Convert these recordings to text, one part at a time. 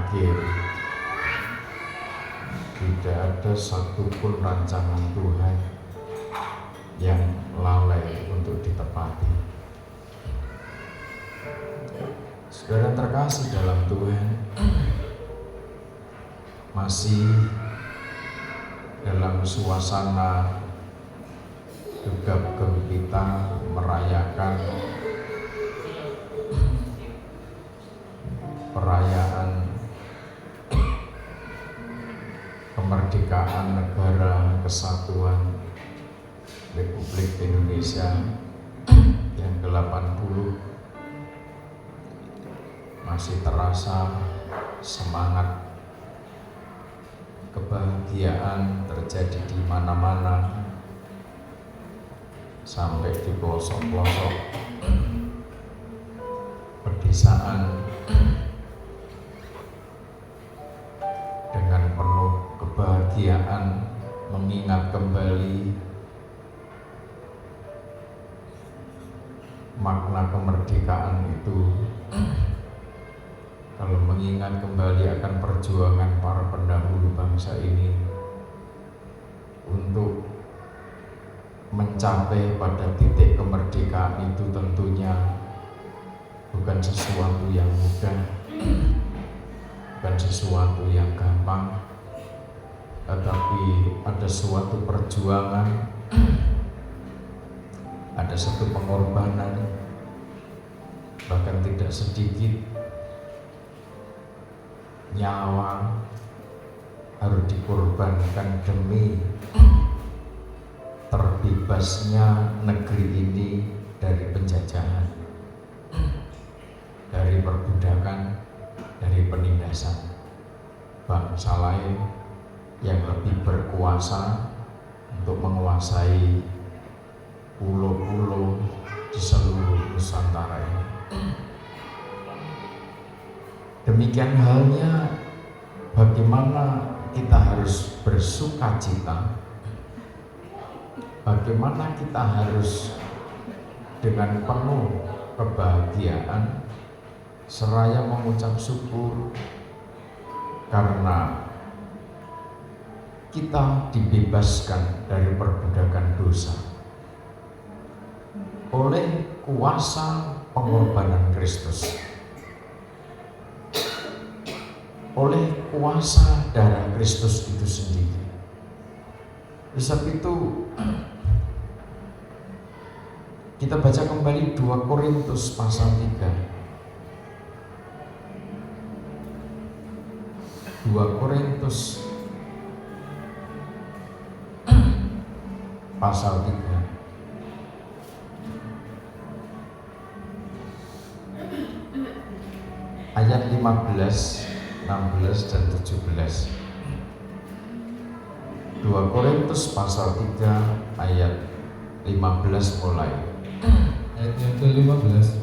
akhir. Tidak ada satupun rancangan Tuhan yang lalai untuk ditepati. Saudara terkasih dalam Tuhan, masih dalam suasana gegap gempita merayakan perayaan kemerdekaan Negara Kesatuan Republik Indonesia yang ke-80, masih terasa semangat kebahagiaan terjadi di mana-mana, sampai di pelosok-pelosok pedesaan dengan penuh kebahagiaan mengingat kembali makna kemerdekaan itu. Kalau mengingat kembali akan perjuangan para pendahulu bangsa ini untuk mencapai pada titik kemerdekaan itu, tentunya bukan sesuatu yang mudah, bukan sesuatu yang gampang, tetapi ada suatu perjuangan, ada satu pengorbanan, bahkan tidak sedikit nyawa harus dikorbankan demi terbebasnya negeri ini dari penjajahan, dari perbudakan, dari penindasan bangsa lain yang lebih berkuasa untuk menguasai pulau-pulau di seluruh Nusantara ini. Demikian halnya bagaimana kita harus bersuka cita, bagaimana kita harus dengan penuh kebahagiaan seraya mengucap syukur karena kita dibebaskan dari perbudakan dosa oleh kuasa pengorbanan Kristus, oleh kuasa darah Kristus itu sendiri. Sebab itu kita baca kembali 2 Korintus pasal 3. 2 Korintus pasal 3 ayat 15, 16 dan 17. 2 Korintus pasal 3 ayat 15 mulai. Ayat yang ke-15.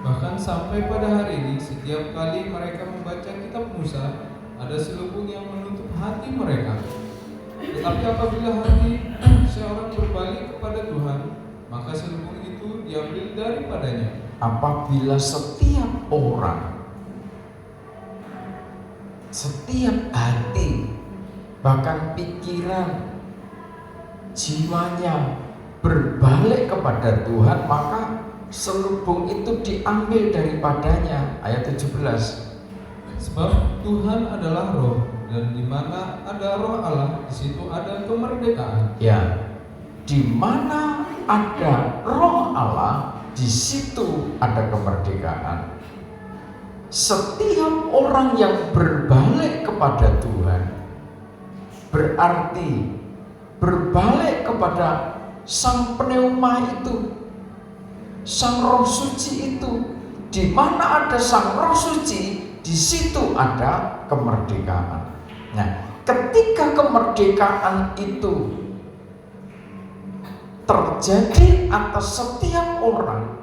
Bahkan sampai pada hari ini, setiap kali mereka membaca kitab Musa, ada selubung yang menutup hati mereka. Tetapi apabila hati seorang berbalik kepada Tuhan, maka selubung itu diambil daripadanya. Apabila setiap orang, setiap hati, bahkan pikiran, jiwanya berbalik kepada Tuhan, maka selubung itu diambil daripadanya. Ayat 17. Sebab Tuhan adalah roh, dan di mana ada roh Allah, di situ ada kemerdekaan. Ya, di mana ada roh Allah, di situ ada kemerdekaan. Setiap orang yang berbalik kepada Tuhan berarti berbalik kepada Sang Pneuma itu, Sang Roh Suci itu. Di mana ada Sang Roh Suci, di situ ada kemerdekaan. Nah, ketika kemerdekaan itu terjadi atas setiap orang,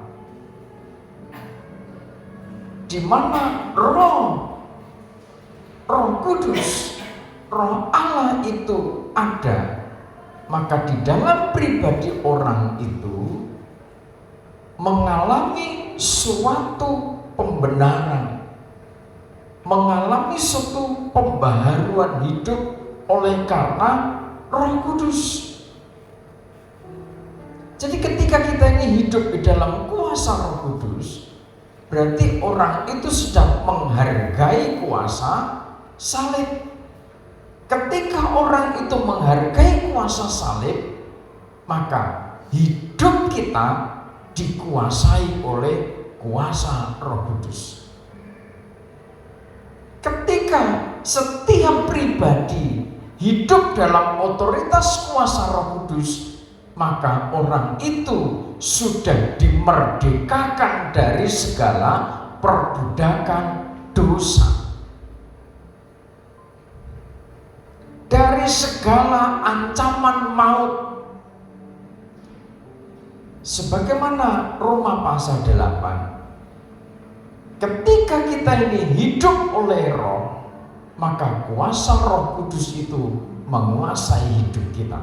di mana Roh Kudus, Roh Allah itu ada, maka di dalam pribadi orang itu mengalami suatu pembenaran, mengalami suatu pembaharuan hidup oleh karena Roh Kudus. Jadi ketika kita ini hidup di dalam kuasa Roh Kudus, berarti orang itu sedang menghargai kuasa salib. Ketika orang itu menghargai kuasa salib, maka hidup kita dikuasai oleh kuasa Roh Kudus. Ketika setiap pribadi hidup dalam otoritas kuasa Roh Kudus, maka orang itu sudah dimerdekakan dari segala perbudakan dosa, dari segala ancaman maut. Sebagaimana Roma pasal 8, ketika kita ini hidup oleh Roh, maka kuasa Roh Kudus itu menguasai hidup kita.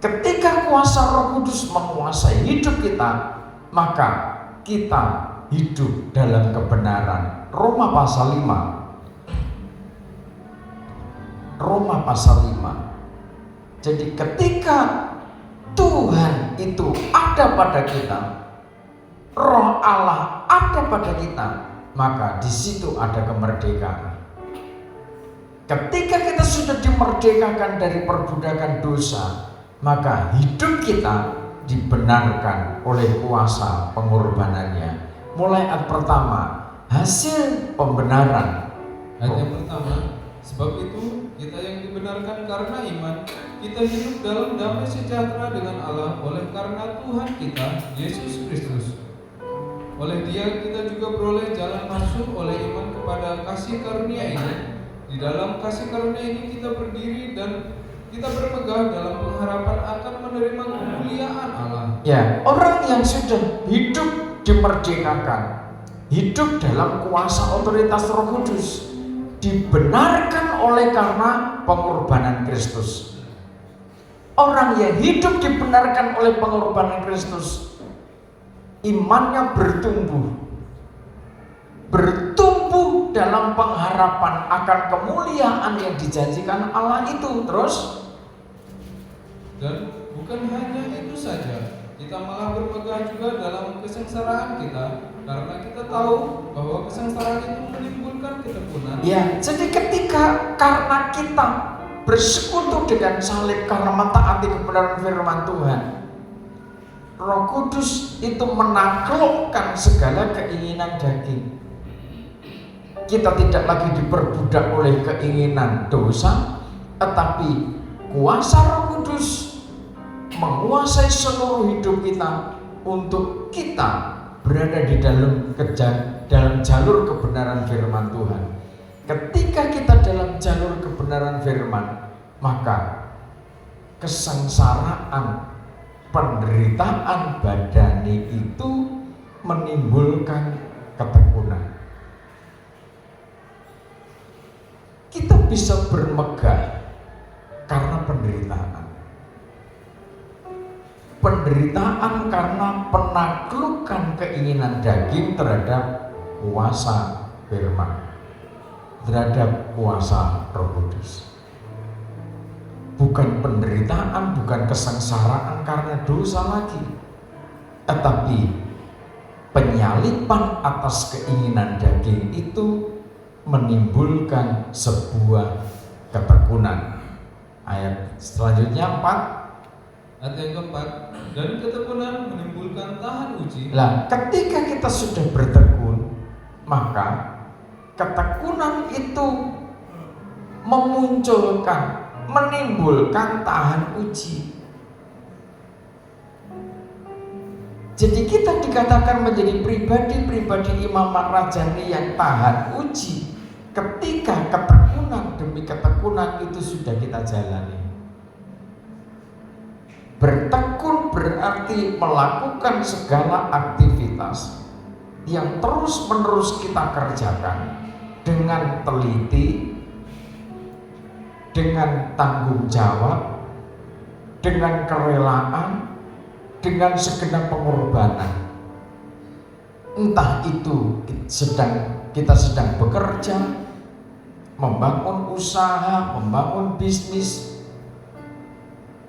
Ketika kuasa Roh Kudus menguasai hidup kita, maka kita hidup dalam kebenaran. Roma pasal 5. Roma pasal 5. Jadi ketika Tuhan itu ada pada kita, Roh Allah ada pada kita, maka di situ ada kemerdekaan. Ketika kita sudah dimerdekakan dari perbudakan dosa, maka hidup kita dibenarkan oleh kuasa pengorbanannya. Mulai ayat pertama, hasil pembenaran. Ayat yang pertama, sebab itu kita yang dibenarkan karena iman, kita hidup dalam damai sejahtera dengan Allah oleh karena Tuhan kita, Yesus Kristus. Oleh Dia kita juga beroleh jalan masuk oleh iman kepada kasih karunia ini. Di dalam kasih karunia ini kita berdiri dan kita bermegah dalam pengharapan akan menerima kemuliaan Allah. Ya, orang yang sudah hidup dimerdekakan, hidup dalam kuasa otoritas Roh Kudus, dibenarkan oleh karena pengorbanan Kristus. Orang yang hidup dibenarkan oleh pengorbanan Kristus, imannya bertumbuh dalam pengharapan akan kemuliaan yang dijanjikan Allah itu. Terus, dan bukan hanya itu saja, kita malah bermegah juga dalam kesengsaraan kita, karena kita tahu bahwa kesengsaraan itu menimbulkan ketekunan. Ya, jadi ketika karena kita bersekutu dengan salib karena mentaati kebenaran firman Tuhan, Roh Kudus itu menaklukkan segala keinginan daging. Kita tidak lagi diperbudak oleh keinginan dosa, tetapi kuasa Roh Kudus menguasai seluruh hidup kita untuk kita berada di dalam jalur kebenaran firman Tuhan. Ketika kita dalam jalur kebenaran firman, maka kesengsaraan, penderitaan badani itu menimbulkan ketekunan. Kita bisa bermegah karena penderitaan. Penderitaan karena penaklukan keinginan daging terhadap kuasa firman, terhadap kuasa Roh Kudus. Bukan penderitaan, bukan kesengsaraan karena dosa lagi, tetapi penyaliban atas keinginan daging itu menimbulkan sebuah ketekunan. Ayat selanjutnya 4. Ayat yang keempat, dan ketekunan menimbulkan tahan uji. Lah, ketika kita sudah bertekun, maka ketekunan itu menimbulkan tahan uji. Jadi kita dikatakan menjadi pribadi-pribadi imamat rajani yang tahan uji ketika ketekunan demi ketekunan itu sudah kita jalani. Bertekun berarti melakukan segala aktivitas yang terus-menerus kita kerjakan dengan teliti, dengan tanggung jawab, dengan kerelaan, dengan segenap pengorbanan. Entah itu sedang kita sedang bekerja, membangun usaha, membangun bisnis.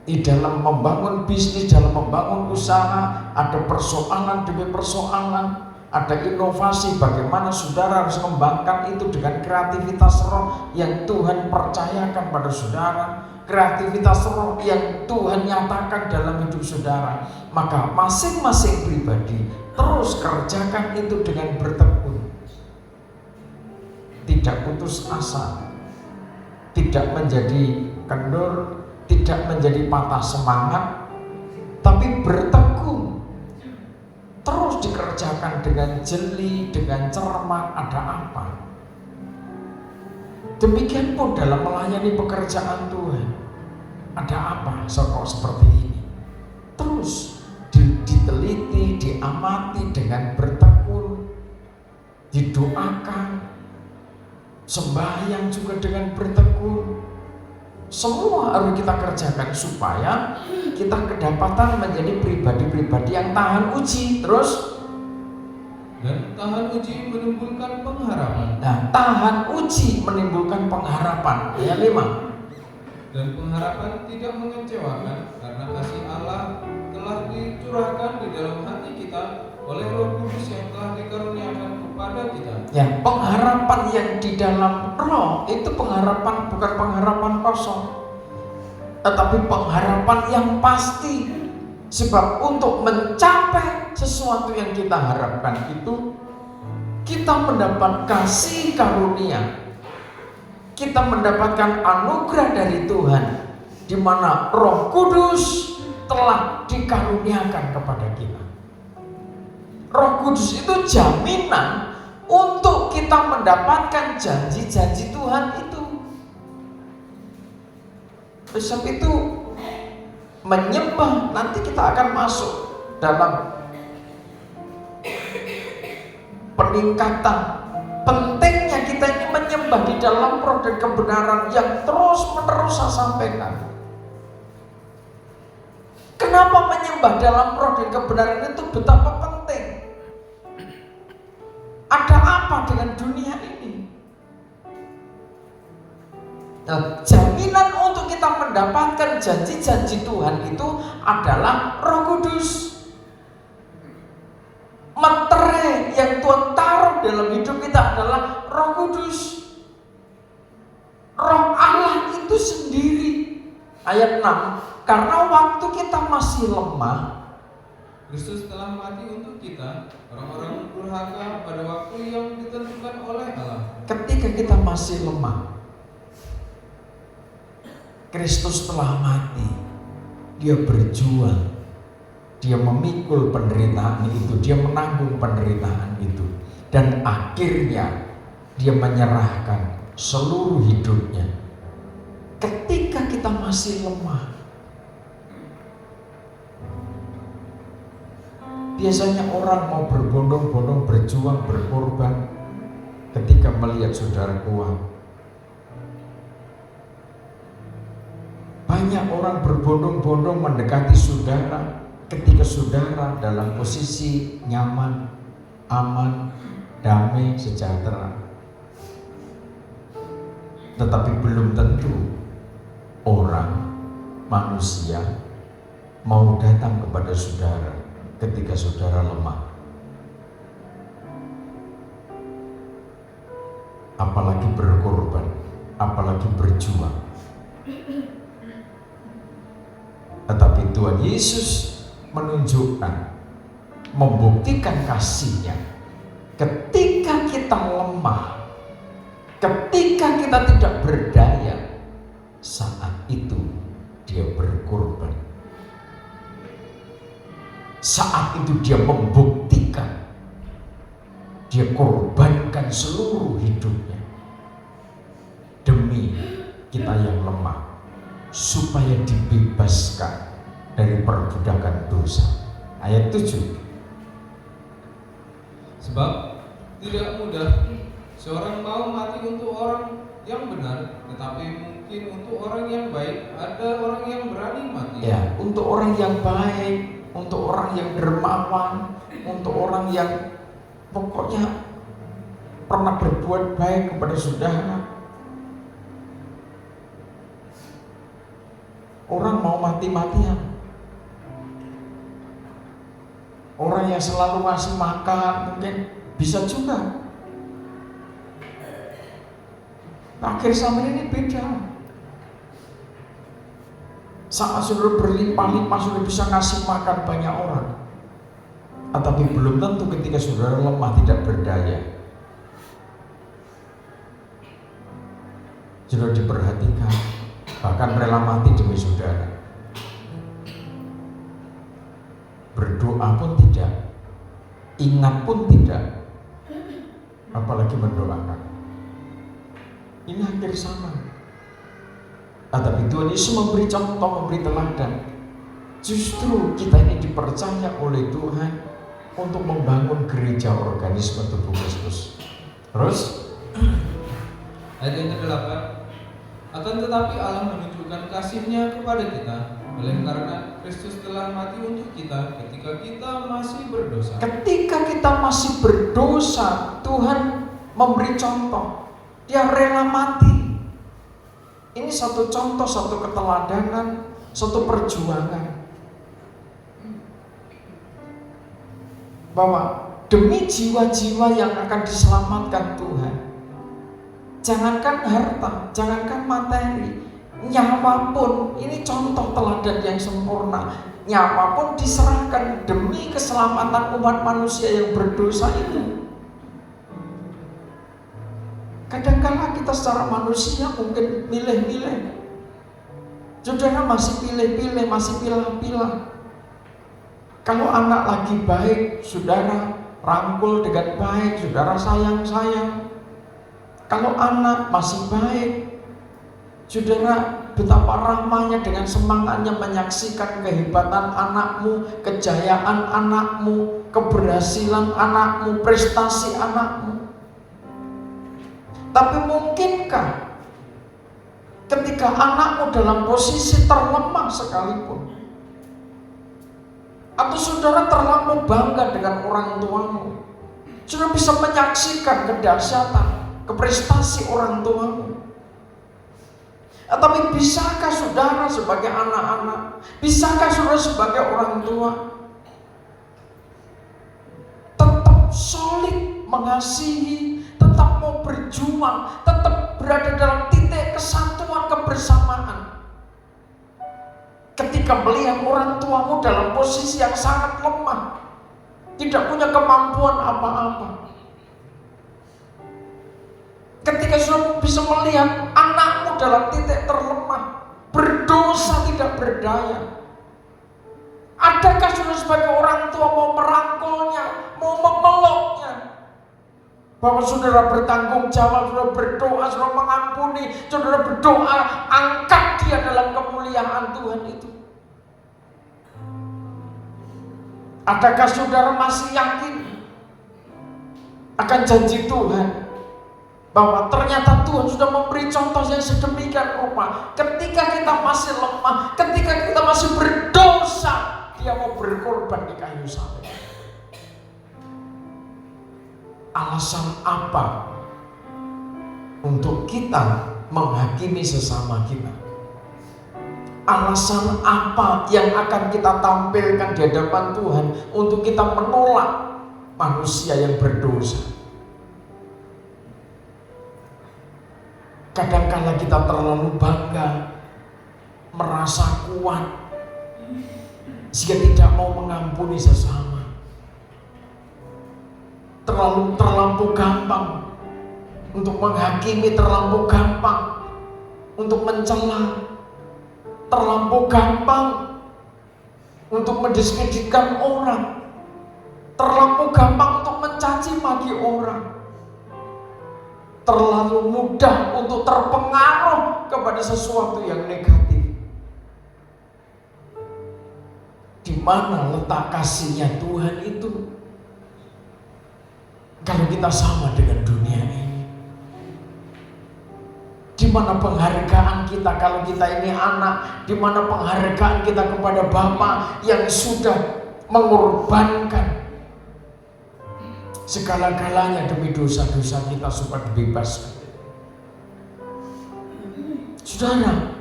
Di dalam membangun bisnis, dalam membangun usaha, ada persoalan demi persoalan, ada inovasi. Bagaimana saudara harus mengembangkan itu dengan kreativitas roh yang Tuhan percayakan pada saudara, kreativitas roh yang Tuhan nyatakan dalam hidup saudara. Maka masing-masing pribadi terus kerjakan itu dengan bertekun, tidak putus asa, tidak menjadi kendor, tidak menjadi patah semangat, tapi bertekun, terus dikerjakan dengan jeli, dengan cermat. Ada apa? Demikian pun dalam melayani pekerjaan Tuhan. Ada apa seperti ini? Terus diteliti, diamati dengan bertekun, didoakan, sembahyang juga dengan bertekun. Semua harus kita kerjakan supaya kita kedapatan menjadi pribadi-pribadi yang tahan uji. Terus, dan tahan uji menimbulkan pengharapan. Nah, tahan uji menimbulkan pengharapan. Ya 5. Dan pengharapan tidak mengecewakan, karena kasih Allah telah dicurahkan di dalam hati kita oleh Roh Kudus yang telah dikaruniakan kepada kita. Ya, pengharapan yang di dalam roh itu pengharapan bukan pengharapan kosong, tetapi pengharapan yang pasti. Sebab untuk mencapai sesuatu yang kita harapkan itu, kita mendapat kasih karunia, kita mendapatkan anugerah dari Tuhan, di mana Roh Kudus telah dikaruniakan kepada kita. Roh Kudus itu jaminan untuk kita mendapatkan janji-janji Tuhan itu. Sebab itu menyembah, nanti kita akan masuk dalam peningkatan. Pentingnya kita ini menyembah di dalam roh dan kebenaran yang terus menerus saya sampaikan. Kenapa menyembah dalam roh dan kebenaran itu betapa penting? Ada apa dengan dunia ini? Nah, jaminan untuk kita mendapatkan janji-janji Tuhan itu adalah Roh Kudus. Materai yang Tuhan taruh dalam hidup kita adalah Roh Kudus. Roh Allah itu sendiri. Ayat 6, karena waktu kita masih lemah, Kristus telah mati untuk kita, orang-orang durhaka, pada waktu yang ditentukan oleh Allah. Ketika kita masih lemah, Kristus telah mati. Dia berjuang, dia memikul penderitaan itu, dia menanggung penderitaan itu, dan akhirnya dia menyerahkan seluruh hidupnya. Ketika kita masih lemah, biasanya orang mau berbondong-bondong berjuang, berkorban ketika melihat saudara kuat. Banyak orang berbondong-bondong mendekati saudara ketika saudara dalam posisi nyaman, aman, damai, sejahtera. Tetapi belum tentu orang, manusia mau datang kepada saudara ketika saudara lemah. Apalagi berkorban, apalagi berjuang. Tetapi Tuhan Yesus menunjukkan, membuktikan kasih-Nya ketika kita lemah, ketika kita tidak berdaya, saat itu Dia berkorban. Saat itu Dia membuktikan, Dia korbankan seluruh hidupnya demi kita yang lemah, supaya dibebaskan dari perbudakan dosa. Ayat 7. Sebab tidak mudah seorang mau mati untuk orang yang benar, tetapi mungkin untuk orang yang baik ada orang yang berani mati. Ya, untuk orang yang baik, untuk orang yang dermawan, untuk orang yang pokoknya pernah berbuat baik kepada saudara? Orang mau mati-matian. Orang yang selalu ngasih makan mungkin bisa juga. Akhir zaman ini beda. Saat saudara berlimpah-limpah, saudara bisa ngasih makan banyak orang. Tapi belum tentu ketika saudara lemah, tidak berdaya. Saudara diperhatikan, bahkan rela mati demi saudara. Berdoa pun tidak, ingat pun tidak, apalagi mendoakan. Ini akhir zaman. Tapi Tuhan Yesus memberi contoh, memberi teladan. Justru kita ini dipercaya oleh Tuhan untuk membangun gereja organisme tubuh Kristus. Terus ayat yang ke-8, akan tetapi Allah menunjukkan kasih-Nya kepada kita oleh karena Kristus telah mati untuk kita ketika kita masih berdosa. Ketika kita masih berdosa, Tuhan memberi contoh. Dia rela mati. Ini satu contoh, satu keteladanan, satu perjuangan. Bahwa demi jiwa-jiwa yang akan diselamatkan Tuhan, jangankan harta, jangankan materi, nyawa pun, ini contoh teladan yang sempurna. Nyawa pun diserahkan demi keselamatan umat manusia yang berdosa itu. Kadang-kala kita secara manusia mungkin milih-milih. Saudara masih pilih-pilih, masih pilah-pilah. Kalau anak lagi baik, saudara rangkul dengan baik, saudara sayang-sayang. Kalau anak masih baik, saudara betapa ramahnya dengan semangatnya menyaksikan kehebatan anakmu, kejayaan anakmu, keberhasilan anakmu, prestasi anakmu. Tapi mungkinkah ketika anakmu dalam posisi terlemah sekalipun, atau saudara terlalu bangga dengan orang tuamu, saudara bisa menyaksikan kedahsyatan, keprestasi orang tuamu? Tapi bisakah saudara sebagai anak-anak, bisakah saudara sebagai orang tua tetap solid mengasihi, tetap mau berjuang, tetap berada dalam titik kesatuan kebersamaan ketika melihat orang tuamu dalam posisi yang sangat lemah, tidak punya kemampuan apa-apa? Ketika saudara bisa melihat anakmu dalam titik terlemah, berdosa, tidak berdaya, adakah saudara sebagai orang tua mau merangkulnya, mau memeluknya? Bahwa saudara bertanggung jawab, saudara berdoa, saudara mengampuni, saudara berdoa, angkat dia dalam kemuliaan Tuhan itu. Adakah saudara masih yakin akan janji Tuhan, bahwa ternyata Tuhan sudah memberi contoh yang sedemikian rupa? Ketika kita masih lemah, ketika kita masih berdosa, Dia mau berkorban di kayu salib. Alasan apa untuk kita menghakimi sesama kita? Alasan apa yang akan kita tampilkan di hadapan Tuhan untuk kita menolak manusia yang berdosa? Kadang-kala kita terlalu bangga, merasa kuat, sehingga tidak mau mengampuni sesama. Terlalu gampang untuk menghakimi, terlalu gampang untuk mencela, terlalu gampang untuk mendiskreditkan orang, terlalu gampang untuk mencaci maki orang, terlalu mudah untuk terpengaruh kepada sesuatu yang negatif. Di mana letak kasihnya Tuhan itu? Kalau kita sama dengan dunia ini, di mana penghargaan kita kalau kita ini anak? Di mana penghargaan kita kepada Bapa yang sudah mengorbankan segala-galanya demi dosa-dosa kita supaya dibebaskan. Saudara,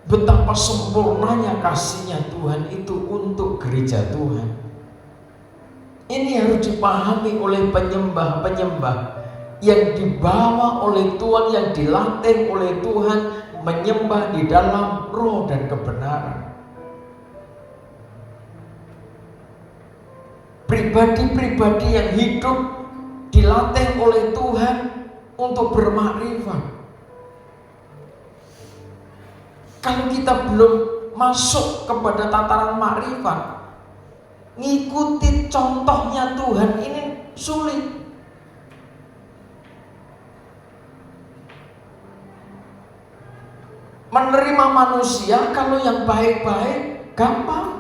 betapa sempurnanya kasihnya Tuhan itu untuk gereja Tuhan. Ini harus dipahami oleh penyembah-penyembah yang dibawa oleh Tuhan, yang dilatih oleh Tuhan menyembah di dalam roh dan kebenaran. Pribadi-pribadi yang hidup dilatih oleh Tuhan untuk bermakrifat. Kalau kita belum masuk kepada tataran makrifat, ngikuti contohnya Tuhan ini sulit. Menerima manusia kalau yang baik-baik gampang.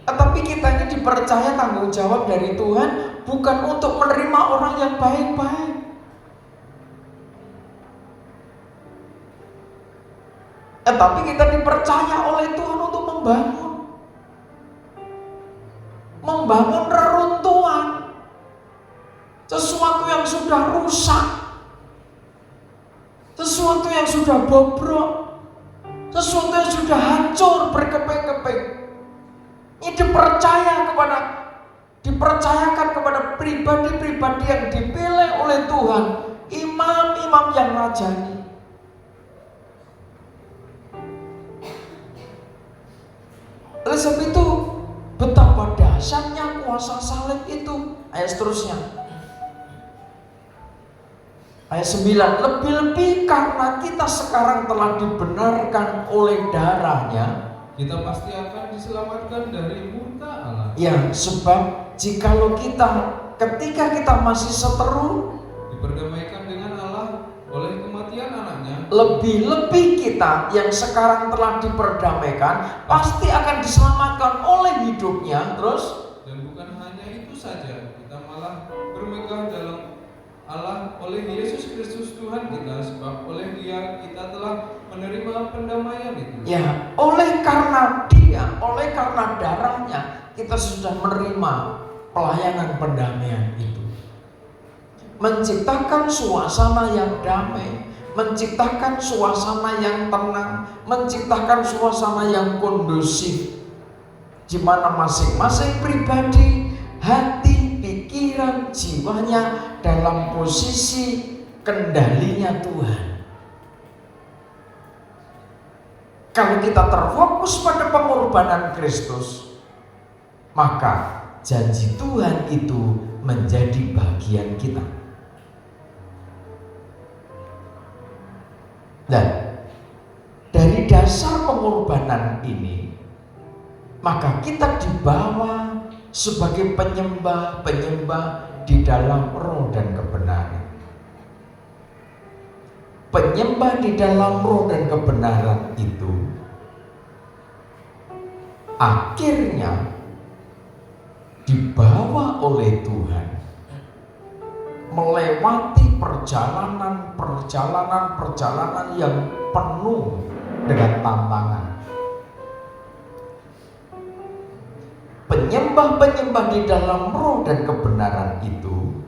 Tetapi kita ini dipercaya tanggung jawab dari Tuhan bukan untuk menerima orang yang baik-baik. Tetapi kita dipercaya oleh Tuhan untuk membangun reruntuhan sesuatu yang sudah rusak, sesuatu yang sudah bobrok, sesuatu yang sudah hancur berkeping-keping. Ini dipercayakan kepada pribadi-pribadi yang dipilih oleh Tuhan, imam-imam yang rajani. Oleh sebab itu, betapa dahsyatnya kuasa salib itu. Ayat seterusnya, ayat 9, lebih-lebih karena kita sekarang telah dibenarkan oleh darahnya, kita pasti akan diselamatkan dari murka Allah. Ya, sebab jikalau ketika kita masih seteru, diperdamaikan dengan Allah oleh kematian anaknya, lebih-lebih kita yang sekarang telah diperdamaikan pasti akan diselamatkan oleh hidupnya. Terus, dan bukan hanya itu saja, kita malah bermegah dalam Allah oleh Yesus Kristus Tuhan kita, sebab oleh Dia kita telah menerima pendamaian itu. Ya, oleh karena Dia, oleh karena darahnya, kita sudah menerima pelayanan pendamaian itu. Menciptakan suasana yang damai, menciptakan suasana yang tenang, menciptakan suasana yang kondusif, di mana masing-masing pribadi, hati, pikiran, jiwanya dalam posisi kendalinya Tuhan. Kalau kita terfokus pada pengorbanan Kristus, maka janji Tuhan itu menjadi bagian kita. Dan dari dasar pengorbanan ini, maka kita dibawa sebagai penyembah-penyembah di dalam roh dan kebenaran. Penyembah di dalam roh dan kebenaran itu akhirnya dibawa oleh Tuhan melewati perjalanan yang penuh dengan tantangan. Penyembah-penyembah di dalam roh dan kebenaran itu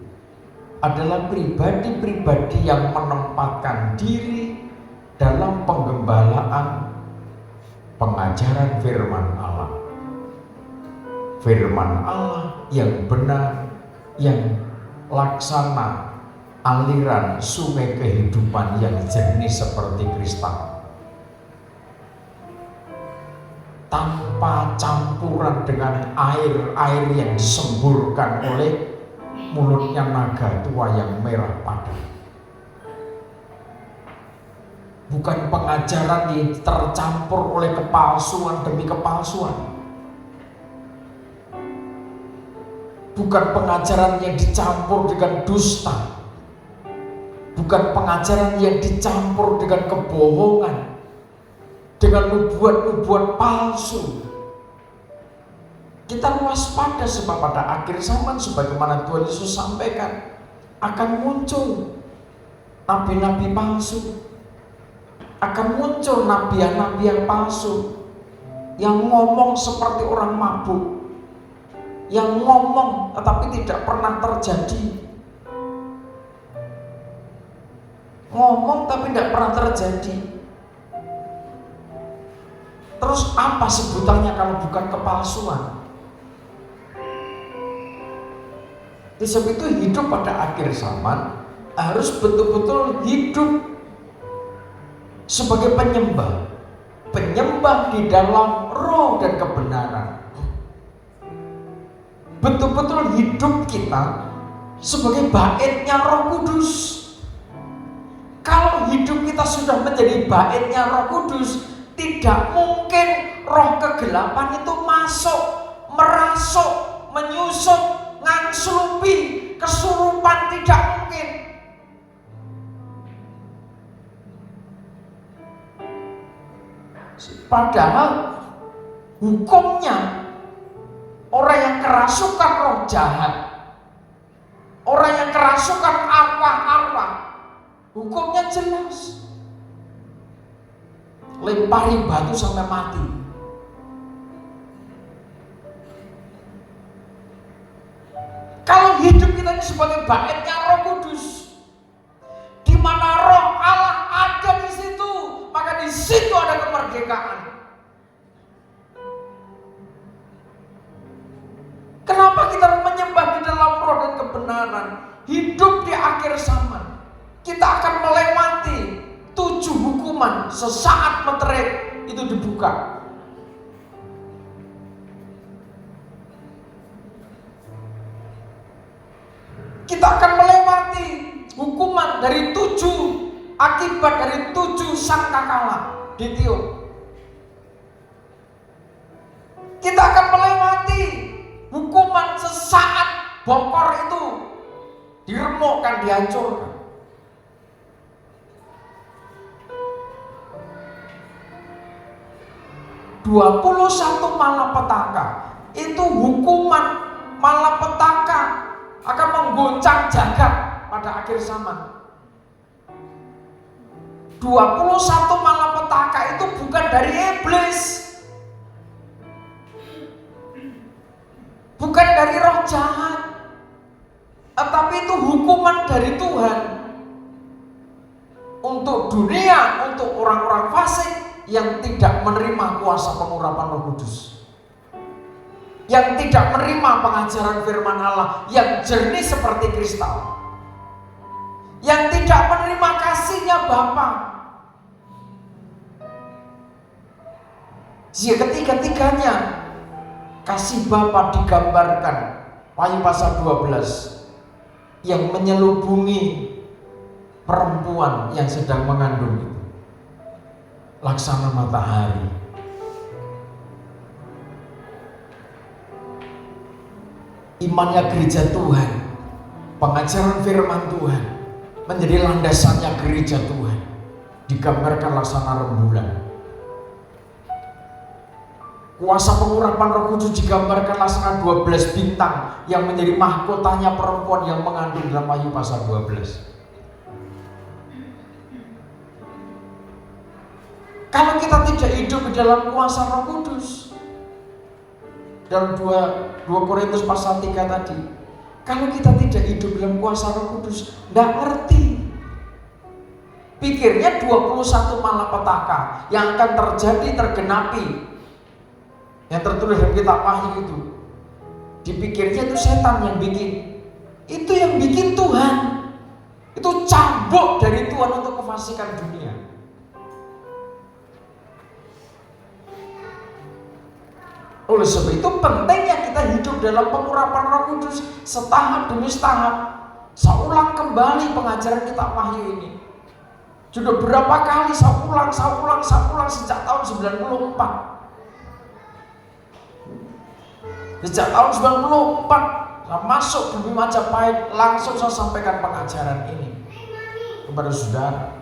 adalah pribadi-pribadi yang menempatkan diri dalam penggembalaan pengajaran firman Allah. Firman Allah yang benar, yang laksana aliran sungai kehidupan yang jernih seperti kristal, tanpa campuran dengan air yang disemburkan oleh mulutnya naga tua yang merah padam. Bukan pengajaran yang tercampur oleh kepalsuan demi kepalsuan. Bukan pengajaran yang dicampur dengan dusta. Bukan pengajaran yang dicampur dengan kebohongan, dengan nubuat-nubuat palsu. Kita waspada sebab pada akhir zaman, sebagaimana Tuhan Yesus sampaikan, akan muncul nabi-nabi palsu, akan muncul nabi-nabi yang palsu, yang ngomong seperti orang mabuk, yang ngomong tetapi tidak pernah terjadi. Ngomong tapi tidak pernah terjadi. Terus apa sebutannya kalau bukan kepalsuan? Sebab itu hidup pada akhir zaman harus betul-betul hidup sebagai penyembah. Penyembah di dalam roh dan kebenaran. Betul-betul hidup kita sebagai baitnya Roh Kudus. Kalau hidup kita sudah menjadi baitnya Roh Kudus, tidak mungkin roh kegelapan itu masuk, merasuk, menyusup, ngangslupi, kesurupan, tidak mungkin. Padahal hukumnya orang yang kerasukan roh jahat, orang yang kerasukan arwah-arwah, hukumnya jelas. Lempari batu sampai mati. Kalau hidup kita ini sebagai baitnya Roh Kudus, di mana Roh Allah ada di situ, maka di situ ada kemerdekaan. Kenapa kita menyembah di dalam roh dan kebenaran? Hidup di akhir zaman, kita akan melewati 7 hukuman sesaat meterit itu dibuka. Kita akan melewati hukuman dari 7 akibat dari 7 sangkakala ditiup. Kita akan melewati hukuman sesaat bokor itu diremukkan, dihancurkan. 21 malapetaka itu hukuman malapetaka akan menggoncang jagat pada akhir zaman. 21 malapetaka itu bukan dari iblis, bukan dari roh jahat, tetapi itu hukuman dari Tuhan untuk dunia, untuk orang-orang fasik yang tidak menerima kuasa pengurapan Roh Kudus, yang tidak menerima pengajaran firman Allah yang jernih seperti kristal, yang tidak menerima kasihnya Bapa. Jika ketiga-tiganya kasih Bapa digambarkan, Wahyu pasal 12, yang menyelubungi perempuan yang sedang mengandung itu laksana matahari. Imannya gereja Tuhan, pengajaran firman Tuhan menjadi landasannya gereja Tuhan, digambarkan laksana rembulan. Kuasa pengurapan Roh Kudus digambarkan laksana 12 bintang yang menjadi mahkotanya perempuan yang mengandung dalam Wahyu pasal 12. Kalau kita tidak hidup di dalam kuasa Roh Kudus, dalam 2 Korintus pasal 3 tadi, kalau kita tidak hidup dalam kuasa Roh Kudus, tidak ngerti. Pikirnya 21 malapetaka yang akan terjadi tergenapi, yang tertulis dalam kitab Wahyu itu, dipikirnya itu setan yang bikin. Itu yang bikin Tuhan. Itu cambuk dari Tuhan untuk kefasikan dunia. Oleh sebab itu pentingnya kita hidup dalam pengurapan Roh Kudus setahap demi setahap. Saya ulang kembali pengajaran kitab Wahyu ini. Sudah berapa kali saya ulang sejak tahun 94. Sejak tahun 94 saya masuk di Majapahit, langsung saya sampaikan pengajaran ini kepada saudara.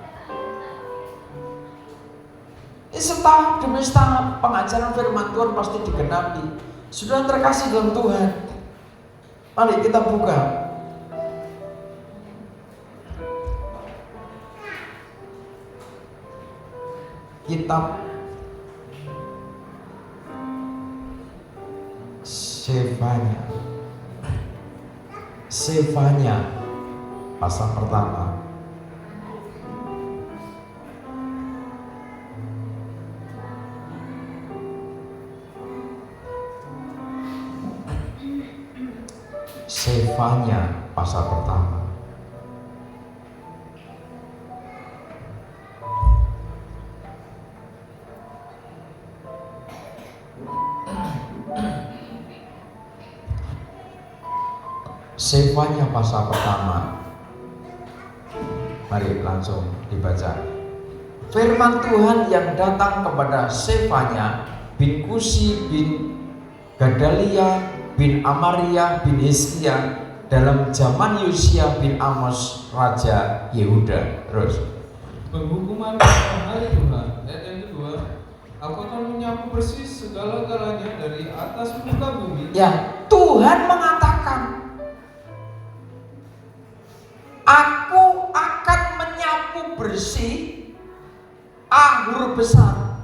Setahap demi setahap pengajaran firman Tuhan pasti digenapi. Sudah terkasih dalam Tuhan, mari kita buka kitab Sefanya pasal pertama. Sefanya pasal pertama. Sefanya pasal pertama. Mari langsung dibaca. Firman Tuhan yang datang kepada Sefanya bin Kusi bin Gedalia bin Amaria bin Hizkia dalam zaman Yosia bin Amos Raja Yehuda. Terus Penghukuman hari Tuhan. Ayat yang kedua, aku akan menyapu bersih segala-galanya dari atas muka bumi. Ya, Tuhan mengatakan, aku akan menyapu bersih huruf besar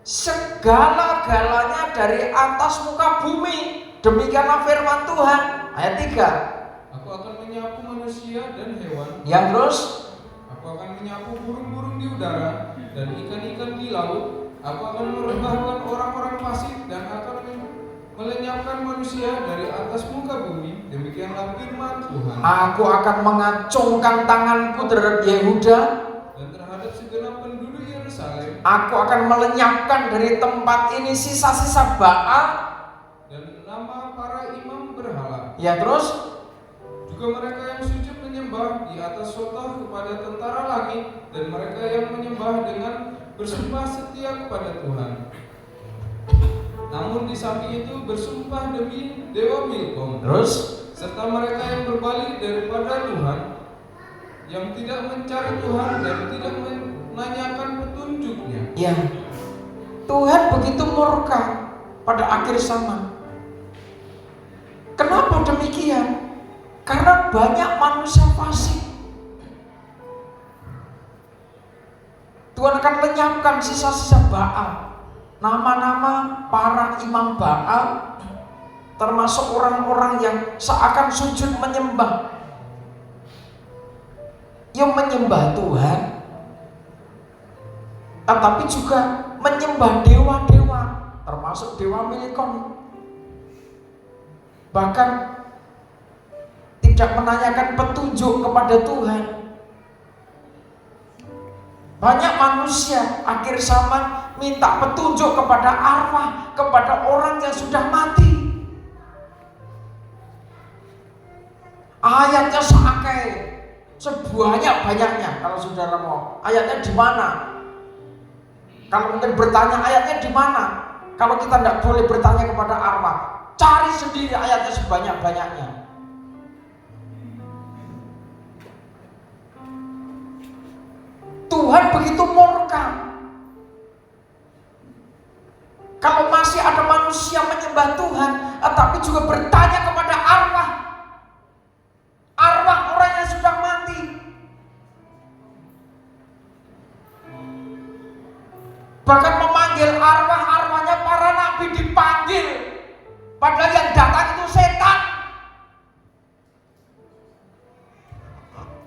segala-galanya dari atas muka bumi. Demikianlah firman Tuhan. Ayat 3. Aku akan menyapu manusia dan hewan. Yang terus, aku akan menyapu burung-burung di udara dan ikan-ikan di laut. Aku akan merebahkan orang-orang fasik dan akan melenyapkan manusia dari atas muka bumi. Demikianlah firman Tuhan. aku akan mengacungkan tanganku terhadap Yehuda, Dan terhadap segenap penduduk Yerusalem, aku akan melenyapkan dari tempat ini sisa-sisa Baal. dan nama para imam berhala. Ya terus, Juga mereka yang sujud menyembah di atas sotah kepada tentara langit, dan mereka yang menyembah dengan bersumpah setia kepada Tuhan. Namun di samping itu bersumpah demi Dewa Milkom, terus, serta mereka yang berbalik daripada Tuhan, yang tidak mencari Tuhan dan tidak menanyakan petunjuknya. ya, Tuhan begitu murka pada akhir zaman. Kenapa demikian? Karena banyak manusia fasik. Tuhan akan lenyapkan sisa-sisa Baal, nama-nama para imam Baal, termasuk orang-orang yang seakan sujud menyembah, yang menyembah Tuhan, tetapi juga menyembah dewa-dewa, termasuk Dewa Milkom. Bahkan tidak menanyakan petunjuk kepada Tuhan. Banyak manusia akhir zaman minta petunjuk kepada arwah, kepada orang yang sudah mati. Ayatnya seakai, sebanyak-banyaknya. Kalau saudara mau, ayatnya di mana? Kalau mungkin bertanya ayatnya di mana? Kalau kita tidak boleh bertanya kepada arwah, cari sendiri ayatnya sebanyak-banyaknya. Tuhan begitu murka kalau masih ada manusia menyembah Tuhan, tetapi juga bertanya kepada arwah orang yang sudah mati. Bahkan memanggil arwahnya para nabi dipanggil, padahal yang datang itu setan.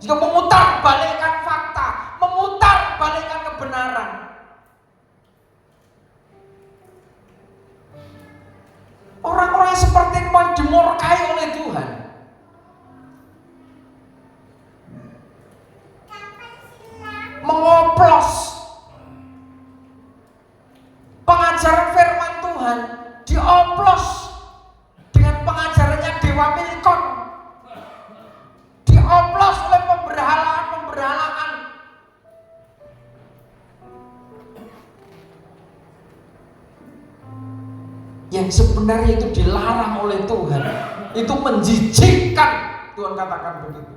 Jika memutar balikkan fakta, memutar balikkan kebenaran. Orang-orang seperti ini mau dimurkai oleh Tuhan. Mengoplos pengajaran firman Tuhan, dioplos dengan pengajarannya Dewa Milkom, dioplos oleh pemberhalaan. Yang sebenarnya itu dilarang oleh Tuhan, itu menjijikkan. Tuhan katakan begitu.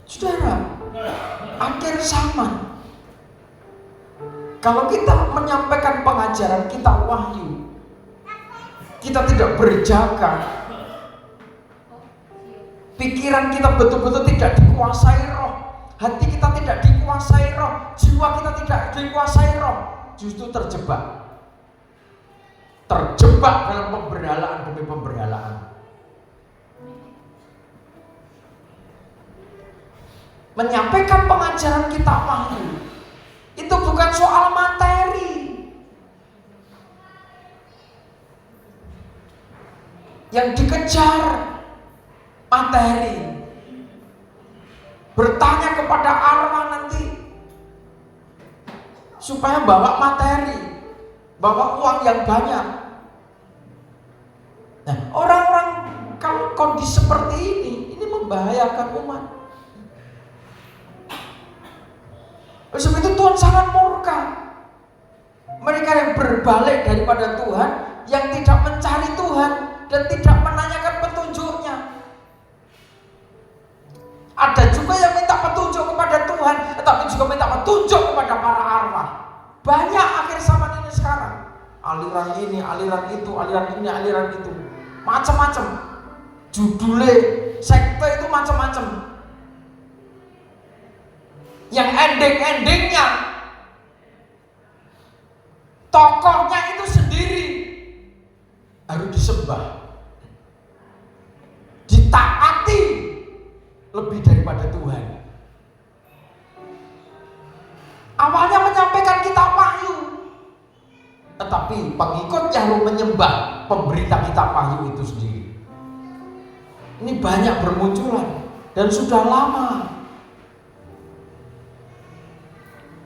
Saudara, akhir zaman, kalau kita menyampaikan pengajaran kita wahyu, kita tidak berjaga, pikiran kita betul-betul tidak dikuasai roh, hati kita tidak dikuasai roh, jiwa kita tidak dikuasai roh, justru terjebak. Terjebak dalam pemberhalaan demi pemberhalaan. Menyampaikan pengajaran kitab Wahyu itu bukan soal materi. Yang dikejar materi. Bertanya kepada arwah nanti supaya bawa materi, bawa uang yang banyak. Nah, orang-orang kalau kondisi seperti ini membahayakan umat. Oleh sebab itu Tuhan sangat murka. Mereka yang berbalik daripada Tuhan, yang tidak mencari Tuhan dan tidak menanyakan petunjuknya. Ada juga yang minta petunjuk kepada Tuhan, tetapi juga minta petunjuk kepada para arwah. Banyak akhir zaman ini sekarang. Aliran ini, aliran itu, aliran ini, aliran itu. Macam-macam. Judulnya sekte itu macam-macam. Yang ending-endingnya tokohnya itu sendiri harus disembah, ditaati lebih daripada Tuhan. Awalnya menyampaikan kitab Wahyu, tetapi pengikutnya harus menyembah pemberita kitab Wahyu itu sendiri. Ini banyak bermunculan dan sudah lama.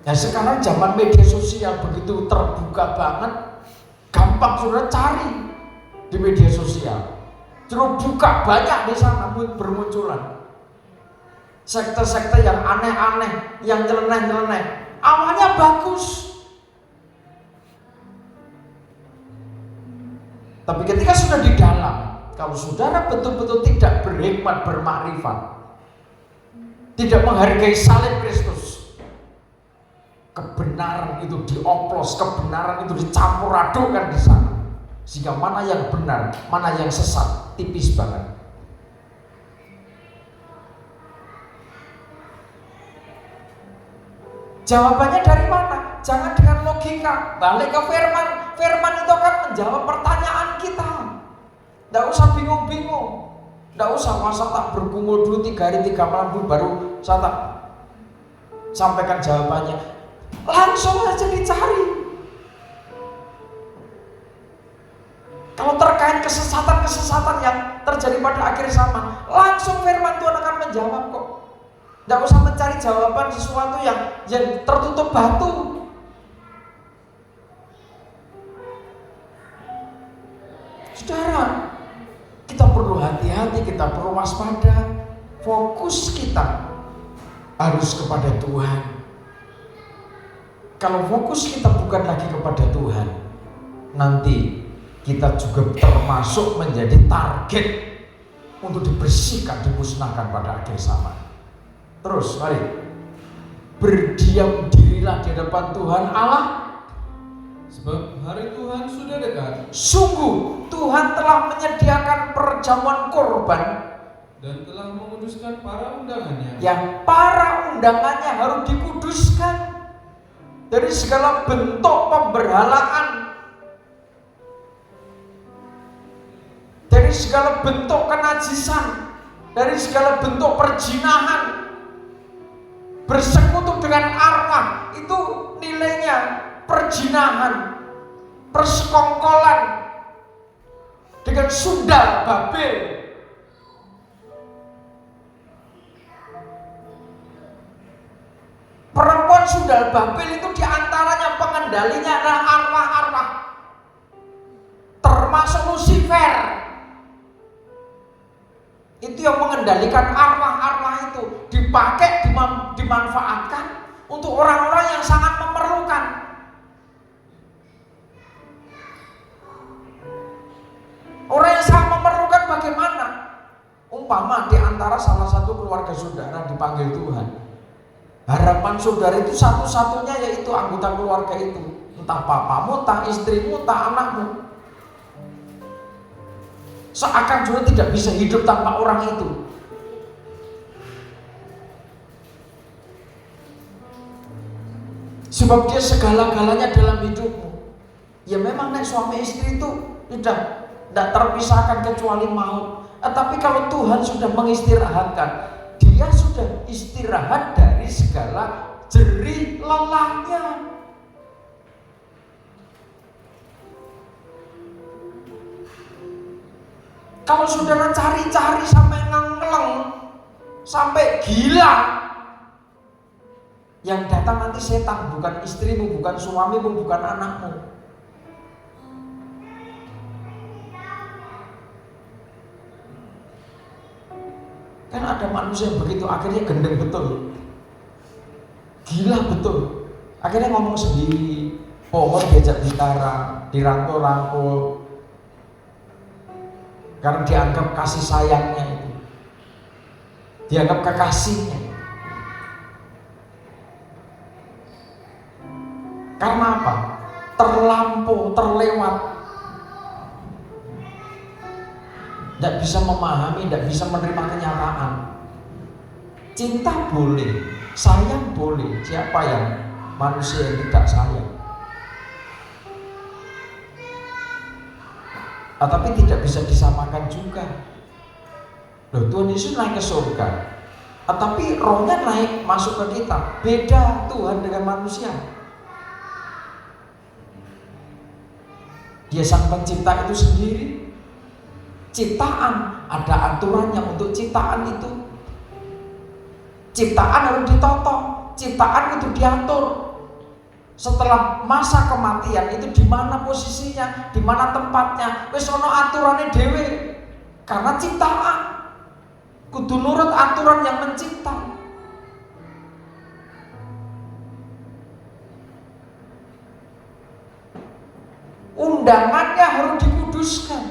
Nah, sekarang zaman media sosial begitu terbuka banget, gampang sudah cari di media sosial. Terus buka banyak di sana bermunculan. Sekte-sekte yang aneh-aneh, yang nyeleneh-nyeleneh. Awalnya bagus. Tapi ketika sudah di dalam, kalau saudara betul-betul tidak berhikmat, bermakrifat, tidak menghargai salib Kristus, kebenaran itu dioplos, kebenaran itu dicampur adukkan di sana, sehingga mana yang benar, mana yang sesat, tipis banget. Jawabannya dari mana? Jangan dengan logika, balik ke firman. Firman itu akan menjawab pertanyaan kita. Tidak usah bingung-bingung, tidak usah masa tak bergumul dulu 3 hari 3 malam dulu baru saya tak sampaikan jawabannya. Langsung aja dicari. Kalau terkait kesesatan-kesesatan yang terjadi pada akhir zaman, langsung firman Tuhan akan menjawab kok. Tidak usah mencari jawaban sesuatu yang tertutup batu. Saudara, kita perlu hati-hati, kita perlu waspada. Fokus kita harus kepada Tuhan. Kalau fokus kita bukan lagi kepada Tuhan, nanti kita juga termasuk menjadi target untuk dibersihkan, dimusnahkan pada akhir zaman. Terus mari berdiam dirilah di depan Tuhan Allah, sebab hari Tuhan sudah dekat. Sungguh Tuhan telah menyediakan perjamuan korban dan telah menguduskan para undangannya. Yang para undangannya harus dikuduskan dari segala bentuk pemberhalaan, dari segala bentuk kenajisan, dari segala bentuk perjinahan. Bersekutu dengan arwah itu nilainya perjinahan, persekongkolan dengan sundal Babel. Perempuan sundal Babel itu diantaranya pengendalinya adalah arwah-arwah, termasuk Lucifer. Itu yang mengendalikan arwah-arwah itu, dipakai, dimanfaatkan untuk orang-orang yang sangat memerlukan. Orang yang sangat memerlukan bagaimana? Umpama di antara salah satu keluarga saudara dipanggil Tuhan, harapan saudara itu satu-satunya yaitu anggota keluarga itu, entah papamu, entah istrimu, entah anakmu. Seakan juga tidak bisa hidup tanpa orang itu. Sebab dia segala-galanya dalam hidupmu. Ya memang nek suami istri itu sudah tidak terpisahkan kecuali maut. Tapi kalau Tuhan sudah mengistirahatkan, dia sudah istirahat dari segala jerih lelahnya. Kalau saudara cari-cari sampai ngeleng, sampai gila, yang datang nanti setan, bukan istrimu, bukan suamimu, bukan anakmu. Kan ada manusia yang begitu, akhirnya gendeng betul, gila betul, akhirnya ngomong sendiri, pohon diajak bicara, dirangkul-rangkul, karena dianggap kasih sayangnya itu, dianggap kekasihnya. Karena apa? Terlampau, terlewat, tidak bisa memahami, tidak bisa menerima kenyataan. Cinta boleh, sayang boleh. Siapa yang manusia yang tidak sayang? Tapi tidak bisa disamakan juga. Loh, Tuhan Yesus naik ke surga, tapi rohnya naik masuk ke kita. Beda Tuhan dengan manusia. Dia sang pencipta itu sendiri. Ciptaan, ada aturannya untuk ciptaan itu. Ciptaan harus ditotok, ciptaan itu diatur. Setelah masa kematian itu di mana posisinya, di mana tempatnya, wis ono aturannya dhewe. Karena ciptaan kudu nurut aturan yang mencipta. Undangannya harus dikuduskan.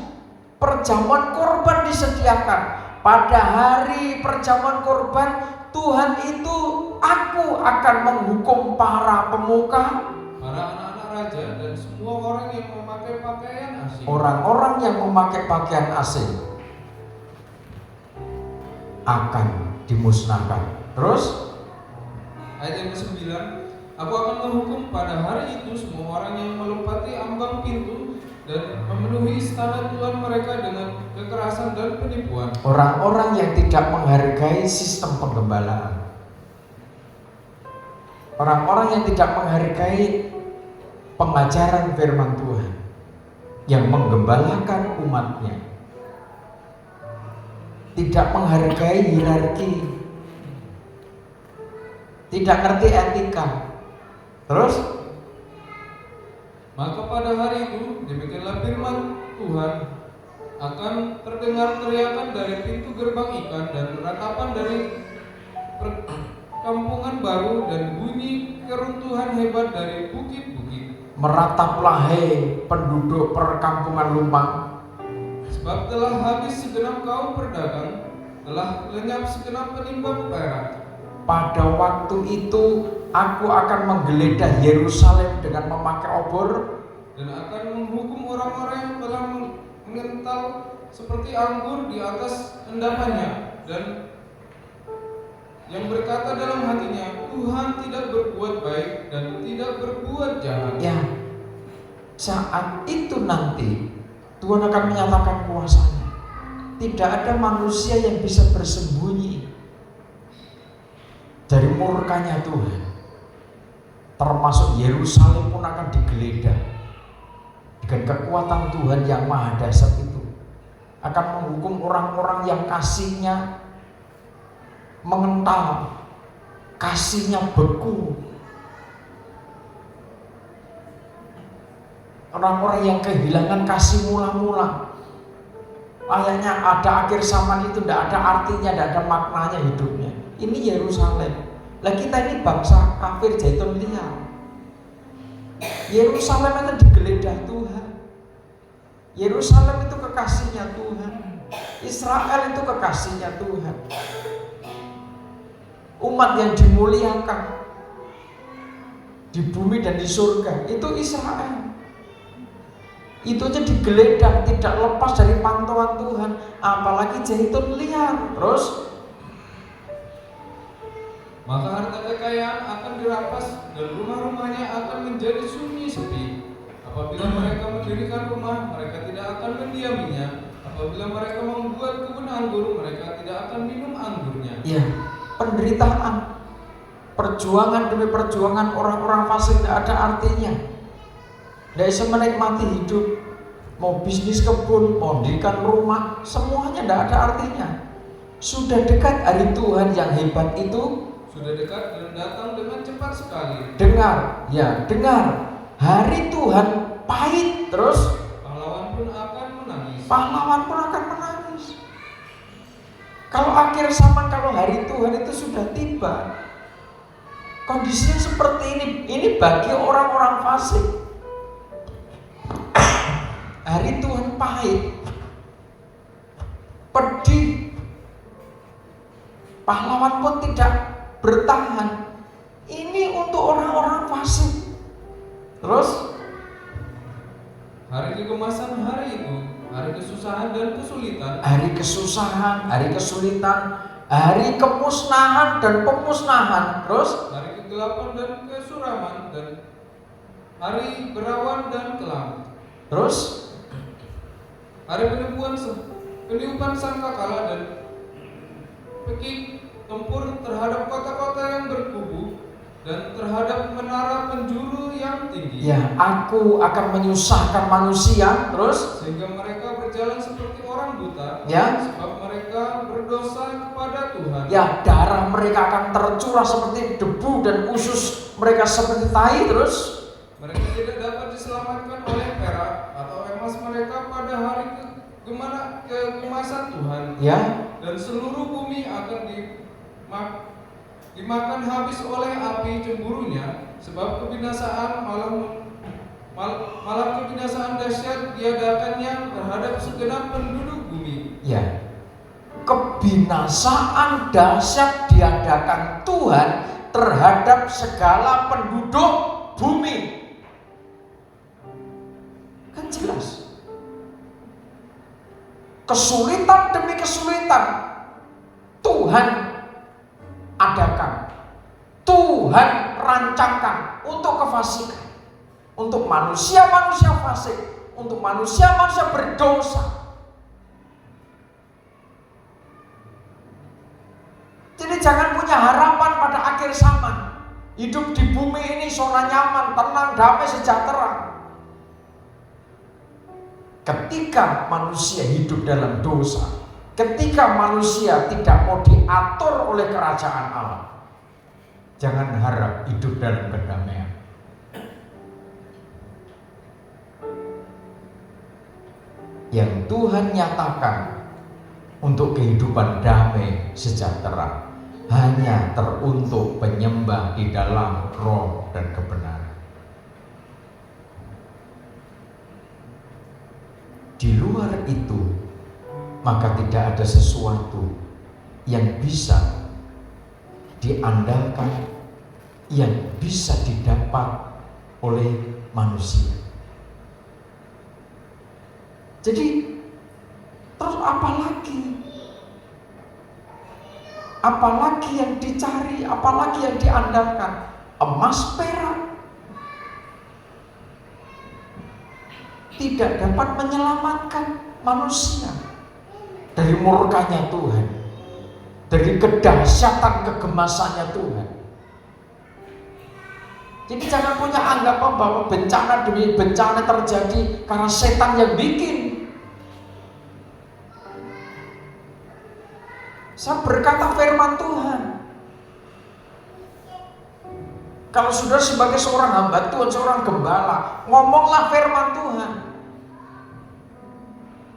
Perjamuan korban disediakan. Pada hari perjamuan korban, Tuhan itu, aku akan menghukum para pemuka, para anak-anak raja, dan semua orang yang memakai pakaian asing. Orang-orang yang memakai pakaian asing akan dimusnahkan. Terus ayat yang ke-9, aku akan menghukum pada hari itu semua orang yang melompati ambang pintu dan memenuhi istana Tuhan mereka dengan kekerasan dan penipuan. Orang-orang yang tidak menghargai sistem penggembalaan, orang-orang yang tidak menghargai pengajaran firman Tuhan, yang menggembalakan umatnya, tidak menghargai hierarki, tidak ngerti etika. Terus maka pada hari itu, demikianlah firman Tuhan, akan terdengar teriakan dari pintu gerbang ikan dan ratapan dari perkampungan baru dan bunyi keruntuhan hebat dari bukit-bukit. Merataplah hei penduduk perkampungan lumpang, sebab telah habis segenap kaum pedagang, telah lenyap segenap penimbang perak. Pada waktu itu aku akan menggeledah Yerusalem dengan memakai obor, dan akan menghukum orang-orang yang telah mengental seperti anggur di atas endapannya, dan yang berkata dalam hatinya, Tuhan tidak berbuat baik dan tidak berbuat jahat. Ya, saat itu nanti Tuhan akan menyatakan kuasanya. Tidak ada manusia yang bisa bersembunyi dari murkanya Tuhan. Termasuk Yerusalem pun akan digeledah dengan kekuatan Tuhan yang maha dahsyat itu. Akan menghukum orang-orang yang kasihnya mengental, kasihnya beku, orang-orang yang kehilangan kasih mula-mula. Kayaknya ada akhir zaman itu tidak ada artinya, tidak ada maknanya hidupnya. Ini Yerusalem. Lah kita ini bangsa kafir jaitun liar. Yerusalem itu digeledah Tuhan. Yerusalem itu kekasihnya Tuhan. Israel itu kekasihnya Tuhan. Umat yang dimuliakan di bumi dan di surga itu Israel. Itu aja digeledah, tidak lepas dari pantauan Tuhan. Apalagi jaitun liar. Terus maka harta kekayaan akan dirampas dan rumah-rumahnya akan menjadi sunyi sepi. Apabila mereka mendirikan rumah, mereka tidak akan mendiaminya. Apabila mereka membuat kebun anggur, mereka tidak akan minum anggurnya. Ya, penderitaan, perjuangan demi perjuangan orang-orang fasik tidak ada artinya. Tidak bisa menikmati hidup. Mau bisnis kebun, mau mendirikan rumah, semuanya tidak ada artinya. Sudah dekat hari Tuhan yang hebat itu. Sudah dekat dan datang dengan cepat sekali. Dengar, ya dengar. Hari Tuhan pahit, terus Pahlawan pun akan menangis. pahlawan pun akan menangis. Kalau akhir zaman, kalau hari Tuhan itu sudah tiba, kondisinya seperti ini bagi orang-orang fasik. Hari Tuhan pahit, pedih, pahlawan pun tidak bertahan. Ini untuk orang-orang fasik. Terus Hari kegemasan hari itu, hari kesusahan dan kesulitan, hari kesusahan, hari kesulitan, hari kemusnahan dan pemusnahan. Terus hari kegelapan dan kesuraman, dan hari berawan dan kelam. Terus Hari peniupan sangkakala dan pekik tempur terhadap kota-kota yang berkubu dan terhadap menara penjuru yang tinggi. ya, aku akan menyusahkan manusia. Terus Sehingga mereka berjalan seperti orang buta, ya, sebab mereka berdosa kepada Tuhan. ya, darah mereka akan tercurah seperti debu dan usus mereka seperti tai. Terus Mereka tidak dapat diselamatkan oleh perak atau emas mereka pada hari kegemasan Tuhan. ya, Dan seluruh bumi akan dimakan habis oleh api cemburunya, sebab kebinasaan malah kebinasaan dahsyat diadakannya terhadap segenap penduduk bumi. ya, kebinasaan dahsyat diadakan Tuhan terhadap segala penduduk bumi. Kan jelas. Kesulitan demi kesulitan Tuhan adakan, Tuhan rancangkan untuk kefasikan, untuk manusia-manusia fasik, untuk manusia-manusia berdosa. Jadi jangan punya harapan pada akhir zaman. Hidup di bumi ini zona nyaman, tenang, damai, sejahtera. Ketika manusia hidup dalam dosa, ketika manusia tidak mau diatur oleh kerajaan Allah, jangan harap hidup dalam kedamaian. Yang Tuhan nyatakan untuk kehidupan damai sejahtera hanya teruntuk penyembah di dalam roh dan kebenaran. Di luar itu, maka tidak ada sesuatu yang bisa diandalkan, yang bisa didapat oleh manusia. Jadi, terus apalagi? Apalagi yang dicari, apalagi yang diandalkan? Emas, perak tidak dapat menyelamatkan manusia dari murkanya Tuhan, dari kedahsyatan kegemasannya Tuhan. Jadi jangan punya anggapan bahwa bencana demi bencana terjadi karena setan yang bikin. Saya berkata firman Tuhan. Kalau sudah sebagai seorang hamba Tuhan, seorang gembala, ngomonglah firman Tuhan.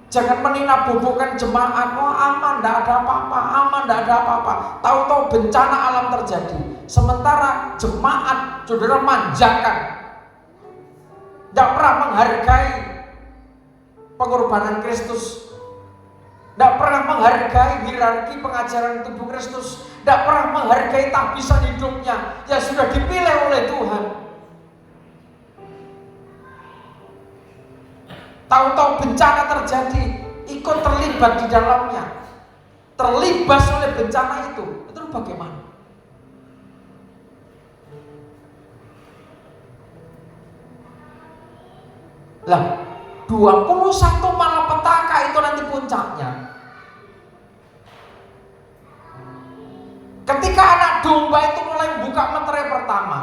Jangan meninabobokan jemaat, oh aman, tidak ada apa-apa, aman, tidak ada apa-apa. Tahu-tahu bencana alam terjadi. Sementara jemaat, saudara manjakan, tidak pernah menghargai pengorbanan Kristus, tidak pernah menghargai hierarki pengajaran tubuh Kristus, tidak pernah menghargai tahbisan hidupnya yang sudah dipilih oleh Tuhan. Tahu-tahu bencana terjadi, ikut terlibat di dalamnya, terlibas oleh bencana itu bagaimana? Lah 21 malapetaka itu nanti puncaknya. Ketika anak domba itu mulai buka meterai pertama,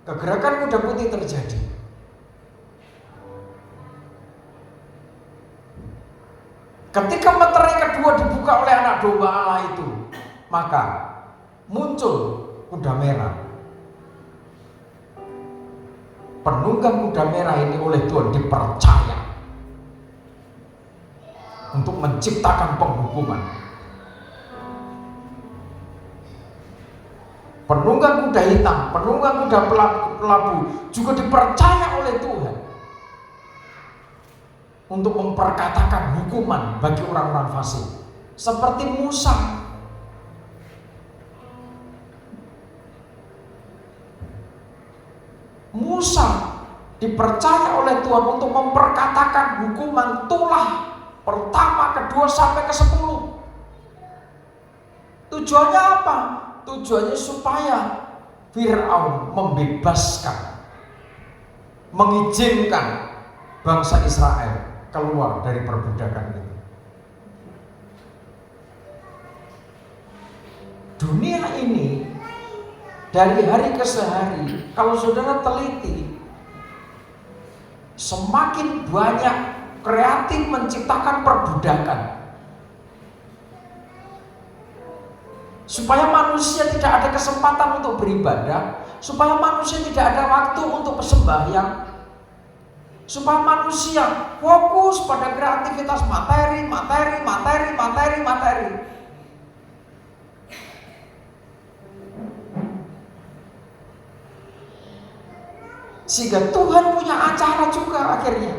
kegerakan kuda putih terjadi. Ketika meterai kedua dibuka oleh anak domba Allah itu, maka muncul kuda merah. Penunggang kuda merah ini oleh Tuhan dipercaya untuk menciptakan penghukuman. Penunggang kuda hitam, penunggang kuda pelabu juga dipercaya oleh Tuhan untuk memperkatakan hukuman bagi orang-orang fasik. Seperti Musa. Musa dipercaya oleh Tuhan untuk memperkatakan hukuman tulah pertama, kedua sampai ke-10. Tujuannya apa? Tujuannya supaya Fir'aun membebaskan, mengizinkan bangsa Israel keluar dari perbudakan itu. Dunia ini dari hari ke hari, kalau saudara teliti, semakin banyak kreatif menciptakan perbudakan, supaya manusia tidak ada kesempatan untuk beribadah, supaya manusia tidak ada waktu untuk sembahyang, supaya manusia fokus pada kreativitas materi. Sehingga Tuhan punya acara juga akhirnya.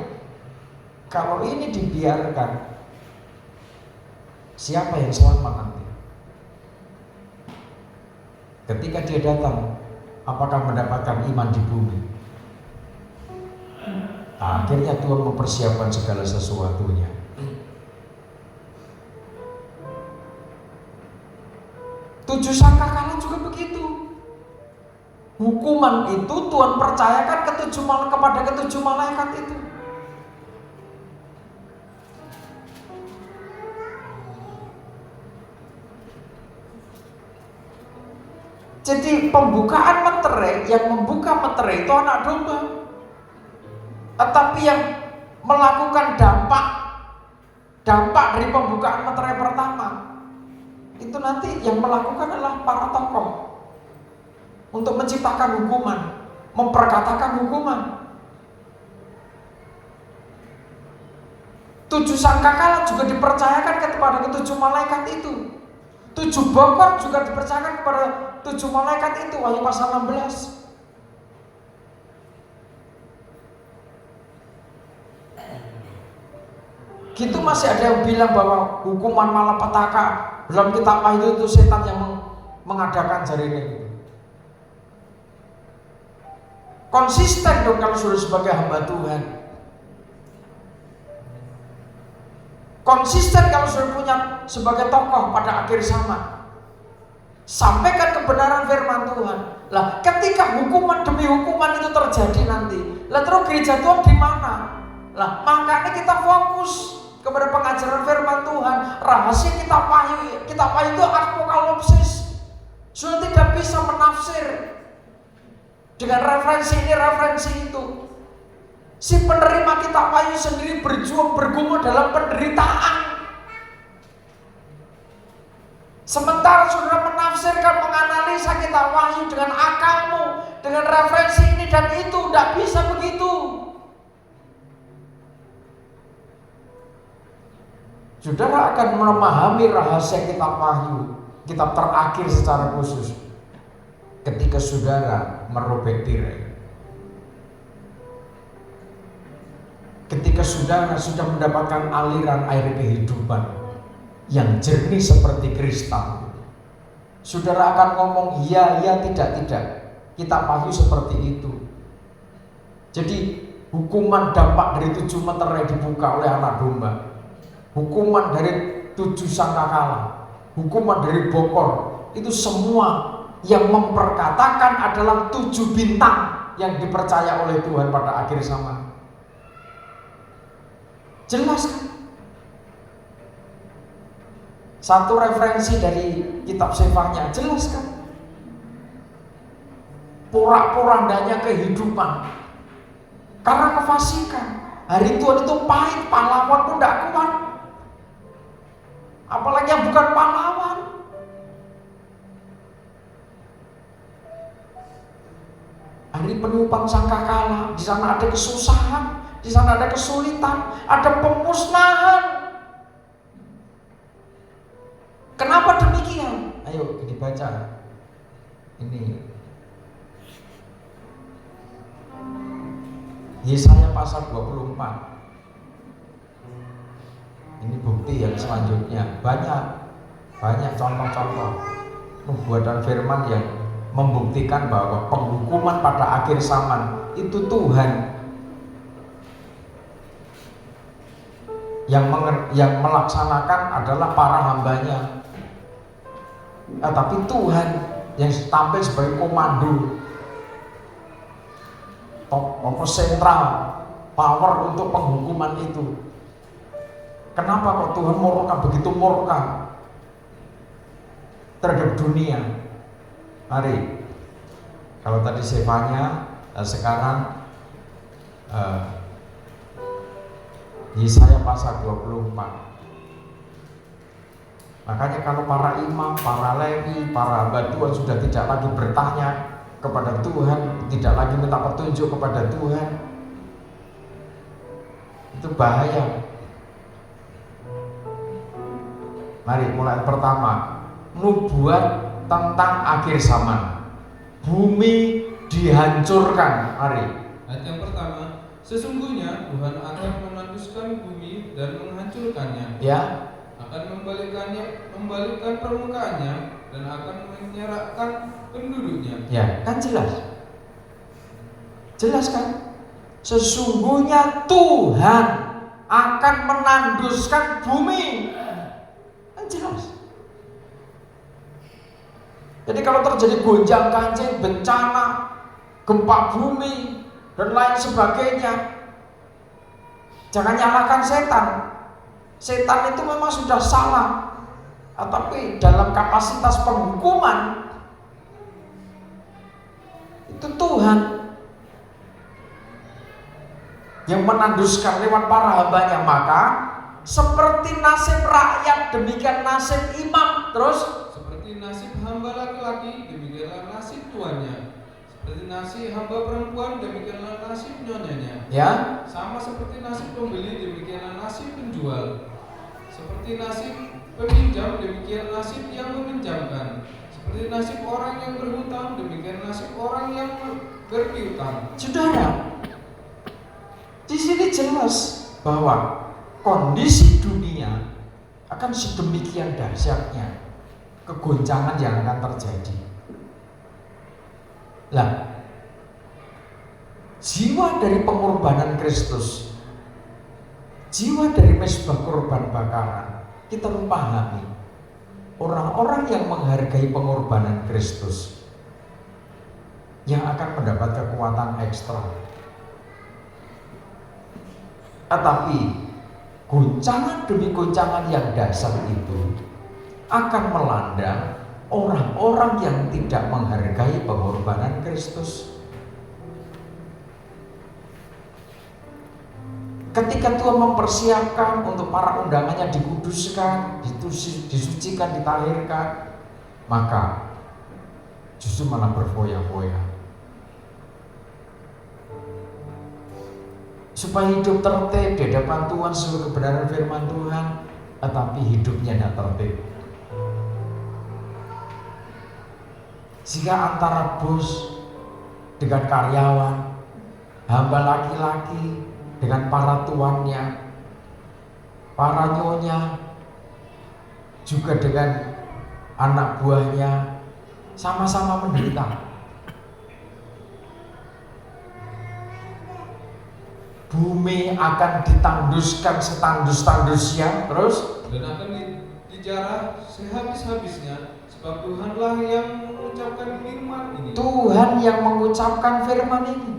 Kalau ini dibiarkan, siapa yang selamat nanti? Ketika dia datang, apakah mendapatkan iman di bumi? Akhirnya Tuhan mempersiapkan segala sesuatunya. Tujuh sangkakala juga begitu. Hukuman itu Tuhan percayakan kepada ketujuh malaikat itu. Jadi pembukaan meterai, yang membuka meterai itu anak domba. Tetapi yang melakukan dampak dari pembukaan meterai pertama, itu nanti yang melakukan adalah para tokoh untuk menciptakan hukuman, memperkatakan hukuman. Tujuh sangkakala juga dipercayakan kepada ketujuh malaikat itu. Tujuh bokor juga dipercayakan kepada tujuh malaikat itu. Wahyu pasal 16. Gitu masih ada yang bilang bahwa hukuman malapetaka dalam kitab Wahyu itu setan yang mengadakan jarinya. Konsisten dong kalau sudah sebagai hamba Tuhan. Konsisten kalau sudah punya sebagai tokoh pada akhir zaman. Sampaikan kebenaran firman Tuhan. Lah ketika hukuman demi hukuman itu terjadi nanti, lah terus gereja Tuhan di mana? Lah makanya kita fokus kepada pengajaran firman Tuhan. Rahasia kitab Wahyu itu apokalipsis. Sudah tidak bisa menafsir dengan referensi ini, referensi itu. Si penerima kitab Wahyu sendiri berjuang bergumul dalam penderitaan. Sementara saudara menafsirkan, menganalisa kitab Wahyu dengan akalmu, dengan referensi ini dan itu, tidak bisa begitu. Saudara akan memahami rahasia kitab Wahyu, kitab terakhir secara khusus, ketika saudara merobek tirai. Ketika saudara sudah mendapatkan aliran air kehidupan yang jernih seperti kristal, saudara akan ngomong iya, tidak. Kitab Wahyu seperti itu. Jadi hukuman dampak dari 7 meterai dibuka oleh anak domba, hukuman dari 7 sangkakala, hukuman dari bokor, itu semua yang memperkatakan adalah 7 bintang. yang dipercaya oleh Tuhan pada akhir zaman? Jelas kan? Satu referensi dari kitab Sefanya, jelas kan? Porak-porandanya kehidupan karena kefasikan. Hari Tuhan itu pahit, pahlawan pun tidak kuat, apalagi yang bukan pahlawan. Hari peniupan sangkakala, di sana ada kesusahan, di sana ada kesulitan, ada pemusnahan. Kenapa demikian? Ayo dibaca. Ini Yesaya pasal 24. Ini bukti yang selanjutnya. Banyak contoh-contoh nubuatan firman yang membuktikan bahwa penghukuman pada akhir zaman itu Tuhan yang melaksanakan adalah para hambanya. Tapi Tuhan yang tampil sebagai komando, sentral power untuk penghukuman itu. Kenapa kok Tuhan murka, begitu murka terhadap dunia? Mari, kalau tadi Sefanya, sekarang Yesaya pasal 24. Makanya kalau para imam, para lewi, para hamba Tuhan sudah tidak lagi bertanya kepada Tuhan, tidak lagi minta petunjuk kepada Tuhan, itu bahaya. Mari mulai pertama, nubuat tentang akhir zaman. Bumi dihancurkan. Mari. Ayat yang pertama, sesungguhnya Tuhan akan menanduskan bumi dan menghancurkannya. Ya. Akan membalikkan permukaannya dan akan menyerakkan penduduknya. Ya, kan jelas. Jelas kan? Sesungguhnya Tuhan akan menanduskan bumi. Kan jelas. Jadi kalau terjadi gonjang-ganjing, bencana, gempa bumi dan lain sebagainya, jangan nyalakan setan. Setan itu memang sudah salah, tapi dalam kapasitas penghukuman itu Tuhan yang menanduskan lewat para hambanya. Maka seperti nasib rakyat, demikian nasib imam. Terus seperti nasib hamba laki-laki, demikianlah nasib tuannya. Seperti nasib hamba perempuan, demikianlah nasib nyonyanya. Ya. Sama seperti nasib pembeli, demikianlah nasib penjual. Seperti nasib peminjam, demikian nasib yang meminjamkan. Seperti nasib orang yang berhutang, demikian nasib orang yang berpiutang. Saudara, di sini jelas bahwa kondisi dunia akan sedemikian dahsyatnya kegoncangan yang akan terjadi. Lah, jiwa dari pengorbanan Kristus, jiwa dari mezbah korban bakaran, kita memahami orang-orang yang menghargai pengorbanan Kristus yang akan mendapat kekuatan ekstra. Tetapi goncangan demi goncangan yang dahsyat itu akan melanda orang-orang yang tidak menghargai pengorbanan Kristus. Ketika Tuhan mempersiapkan untuk para undangannya dikuduskan, disucikan, ditahirkan, maka justru malah berfoya-foya. Supaya hidup tertib di hadapan Tuhan sesuai kebenaran firman Tuhan, tetapi hidupnya tidak tertib. Sehingga antara bos dengan karyawan, hamba laki-laki dengan para tuannya, para nyonya, juga dengan anak buahnya, sama-sama menderita. Bumi akan ditanduskan setandus-tandusnya, terus dan akan dijarah sehabis-habisnya, sebab Tuhanlah yang mengucapkan firman ini. Tuhan yang mengucapkan firman ini.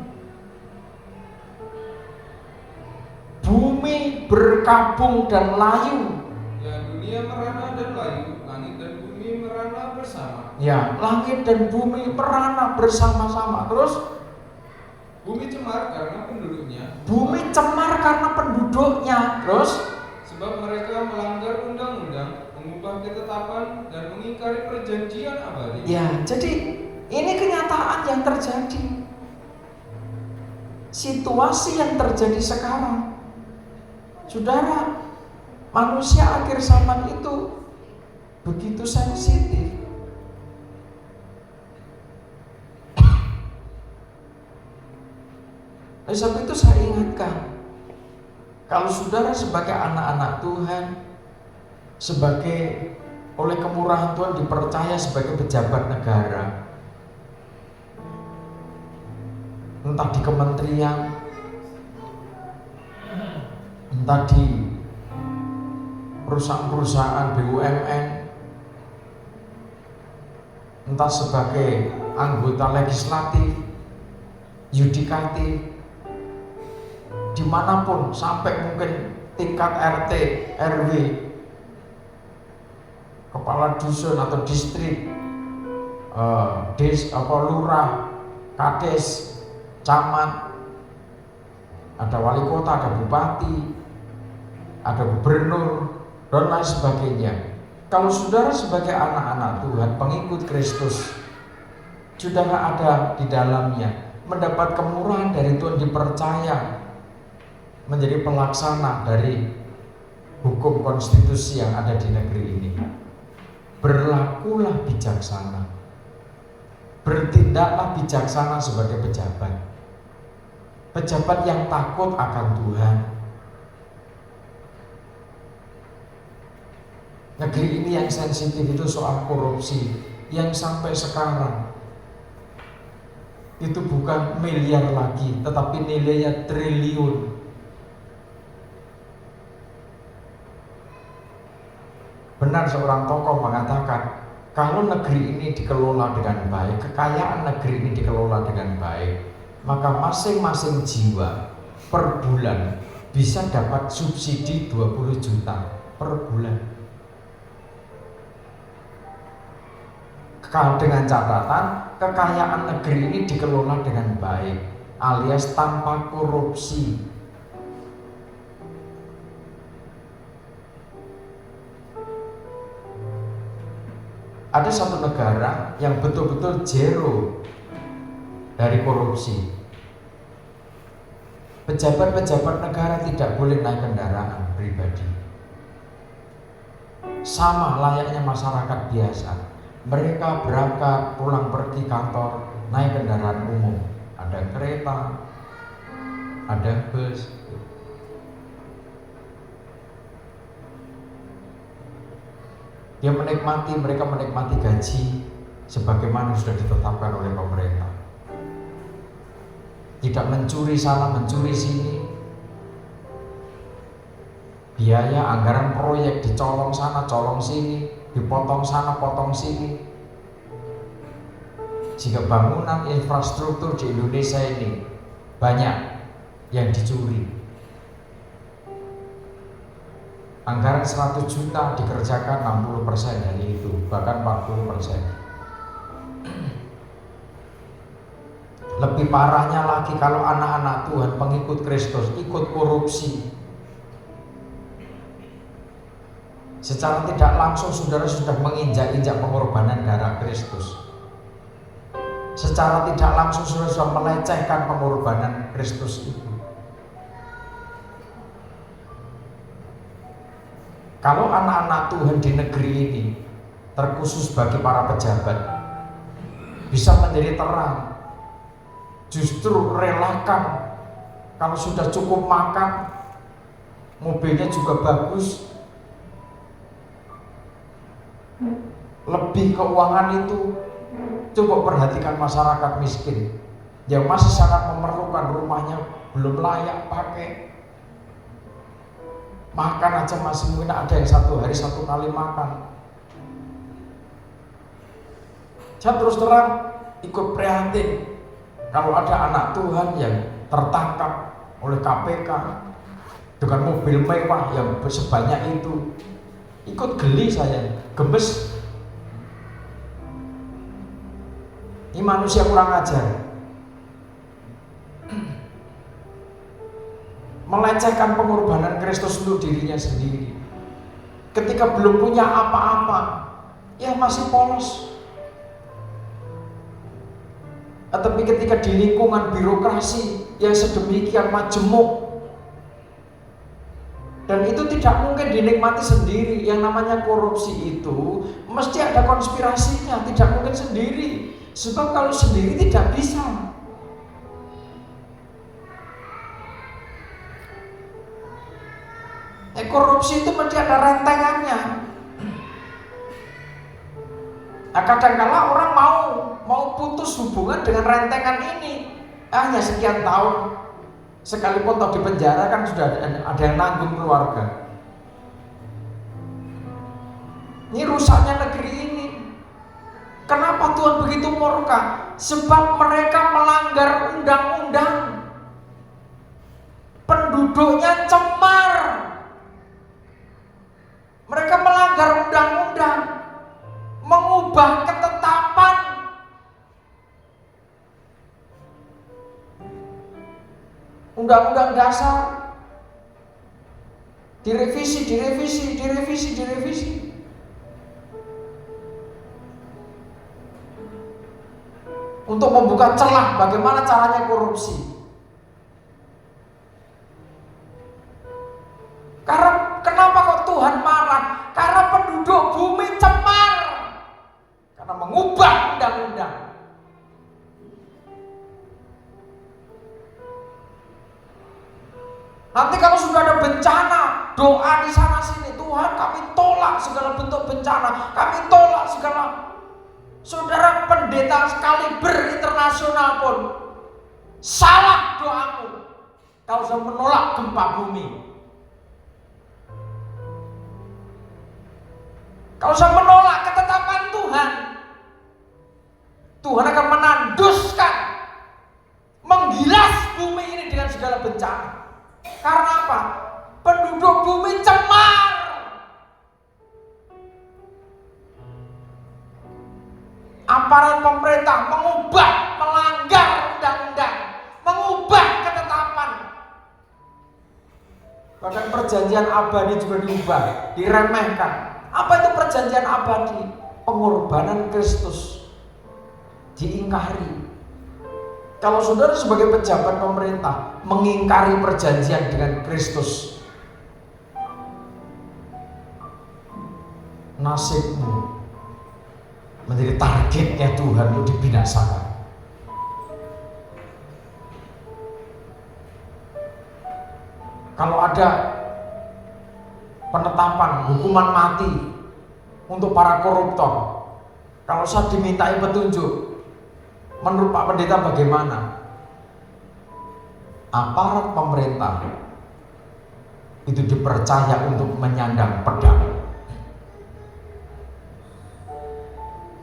Bumi berkabung dan layu. Ya, dunia merana dan layu, langit dan bumi merana bersama. Ya, langit dan bumi merana bersama-sama. Terus bumi cemar karena penduduknya. Bumi cemar karena penduduknya. Terus sebab mereka melanggar undang-undang, mengubah ketetapan dan mengingkari perjanjian abadi. Ya, jadi ini kenyataan yang terjadi. Situasi yang terjadi sekarang. Saudara, manusia akhir zaman itu begitu sensitif. Oleh sebab itu saya ingatkan, kalau saudara sebagai anak-anak Tuhan, sebagai oleh kemurahan Tuhan dipercaya sebagai pejabat negara, entah di kementerian, entah di perusahaan-perusahaan BUMN, entah sebagai anggota legislatif, yudikatif, dimanapun, sampai mungkin tingkat RT, RW, kepala dusun atau distrik, lurah, kades, camat, ada wali kota, ada bupati, ada gubernur, dan lain sebagainya. Kalau saudara sebagai anak-anak Tuhan, pengikut Kristus, saudara ada di dalamnya, mendapat kemurahan dari Tuhan, dipercaya menjadi pelaksana dari hukum konstitusi yang ada di negeri ini. Berlakulah bijaksana, bertindaklah bijaksana sebagai pejabat. Pejabat yang takut akan Tuhan. Negeri ini yang sensitif itu soal korupsi, yang sampai sekarang itu bukan miliar lagi, tetapi nilainya triliun. Benar seorang tokoh mengatakan, kalau negeri ini dikelola dengan baik, kekayaan negeri ini dikelola dengan baik, maka masing-masing jiwa per bulan bisa dapat subsidi 20 juta per bulan. Dengan catatan kekayaan negeri ini dikelola dengan baik, alias tanpa korupsi. Ada satu negara yang betul-betul zero dari korupsi. Pejabat-pejabat negara tidak boleh naik kendaraan pribadi. Sama layaknya masyarakat biasa. Mereka berangkat, pulang pergi kantor, naik kendaraan umum. Ada kereta, ada bus. Mereka menikmati gaji sebagaimana sudah ditetapkan oleh pemerintah. Tidak mencuri sana, mencuri sini. Biaya anggaran proyek dicolong sana, colong sini, dipotong sana, potong sini. Jika bangunan infrastruktur di Indonesia ini banyak yang dicuri, anggaran 100 juta dikerjakan 60% dari itu, bahkan 40%. Lebih parahnya lagi kalau anak-anak Tuhan pengikut Kristus ikut korupsi. Secara tidak langsung saudara sudah menginjak-injak pengorbanan darah Kristus. Secara tidak langsung saudara sudah melecehkan pengorbanan Kristus itu. Kalau anak-anak Tuhan di negeri ini, terkhusus bagi para pejabat, bisa menjadi terang, justru relakan kalau sudah cukup makan, mobilnya juga bagus, lebih keuangan itu. Coba perhatikan masyarakat miskin yang masih sangat memerlukan, rumahnya belum layak pakai, makan aja masih mungkin ada yang 1 hari 1 kali makan. Saya terus terang ikut prihatin kalau ada anak Tuhan yang tertangkap oleh KPK dengan mobil mewah yang sebanyak itu. Ikut geli saya, gemes. Ini manusia kurang ajar. Melecehkan pengorbanan Kristus untuk dirinya sendiri. Ketika belum punya apa-apa, ya masih polos. Tapi ketika di lingkungan birokrasi yang sedemikian majemuk, dan itu tidak mungkin dinikmati sendiri. Yang namanya korupsi itu mesti ada konspirasinya, tidak mungkin sendiri. Sebab kalau sendiri tidak bisa. Korupsi itu mesti ada rentengannya. Nah, kadang-kala orang mau putus hubungan dengan rentengan ini. Hanya sekian tahun, sekalipun toh di penjara kan sudah ada yang nanggung keluarga. Ini rusaknya negeri ini. Kenapa Tuhan begitu murka? Sebab mereka melanggar undang-undang. Penduduknya cemar. Mereka melanggar undang-undang, mengubah ketetapan. Undang-undang dasar direvisi. Untuk membuka celah bagaimana caranya korupsi. Karena kenapa kok Tuhan marah? Karena penduduk bumi cemar. Karena mengubah undang-undang. Nanti kalau sudah ada bencana, doa di sana sini, Tuhan kami tolak segala bentuk bencana, kami tolak segala. Saudara pendeta kaliber internasional pun salah doamu kalau sudah menolak gempa bumi. Kalau saya menolak ketetapan Tuhan, Tuhan akan menanduskan, menggilas bumi ini dengan segala bencana. Karena apa? Penduduk bumi cemar. Aparat pemerintah mengubah, melanggar undang-undang, mengubah ketetapan. Bahkan perjanjian abadi juga diubah, diremehkan. Apa itu perjanjian abadi? Pengorbanan Kristus diingkari. Kalau saudara sebagai pejabat pemerintah mengingkari perjanjian dengan Kristus, nasibmu menjadi targetnya Tuhan untuk dibinasakan. Kalau ada penetapan hukuman mati untuk para koruptor, kalau saya dimintai petunjuk, menurut Pak Pendeta bagaimana? Aparat pemerintah itu dipercaya untuk menyandang pedang,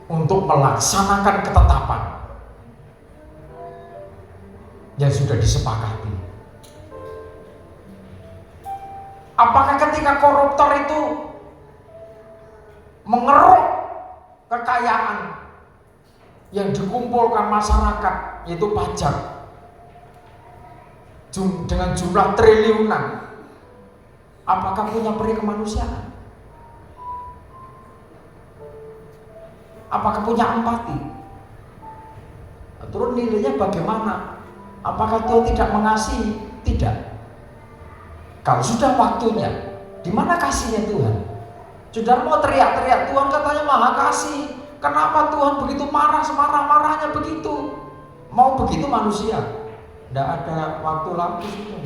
untuk melaksanakan ketetapan yang sudah disepakati. Apakah ketika koruptor itu mengeruk kekayaan yang dikumpulkan masyarakat, yaitu pajak, dengan jumlah triliunan, apakah punya peri kemanusiaan? Apakah punya empati? Terus nilainya bagaimana? Apakah Tuhan tidak mengasihi? Tidak. Kalau sudah waktunya, di mana kasihnya Tuhan? Saudara mau teriak-teriak, Tuhan katanya maha kasih. Kenapa Tuhan begitu marah, semarah-marahnya begitu? Mau begitu manusia? Tidak ada waktu lagi sudah.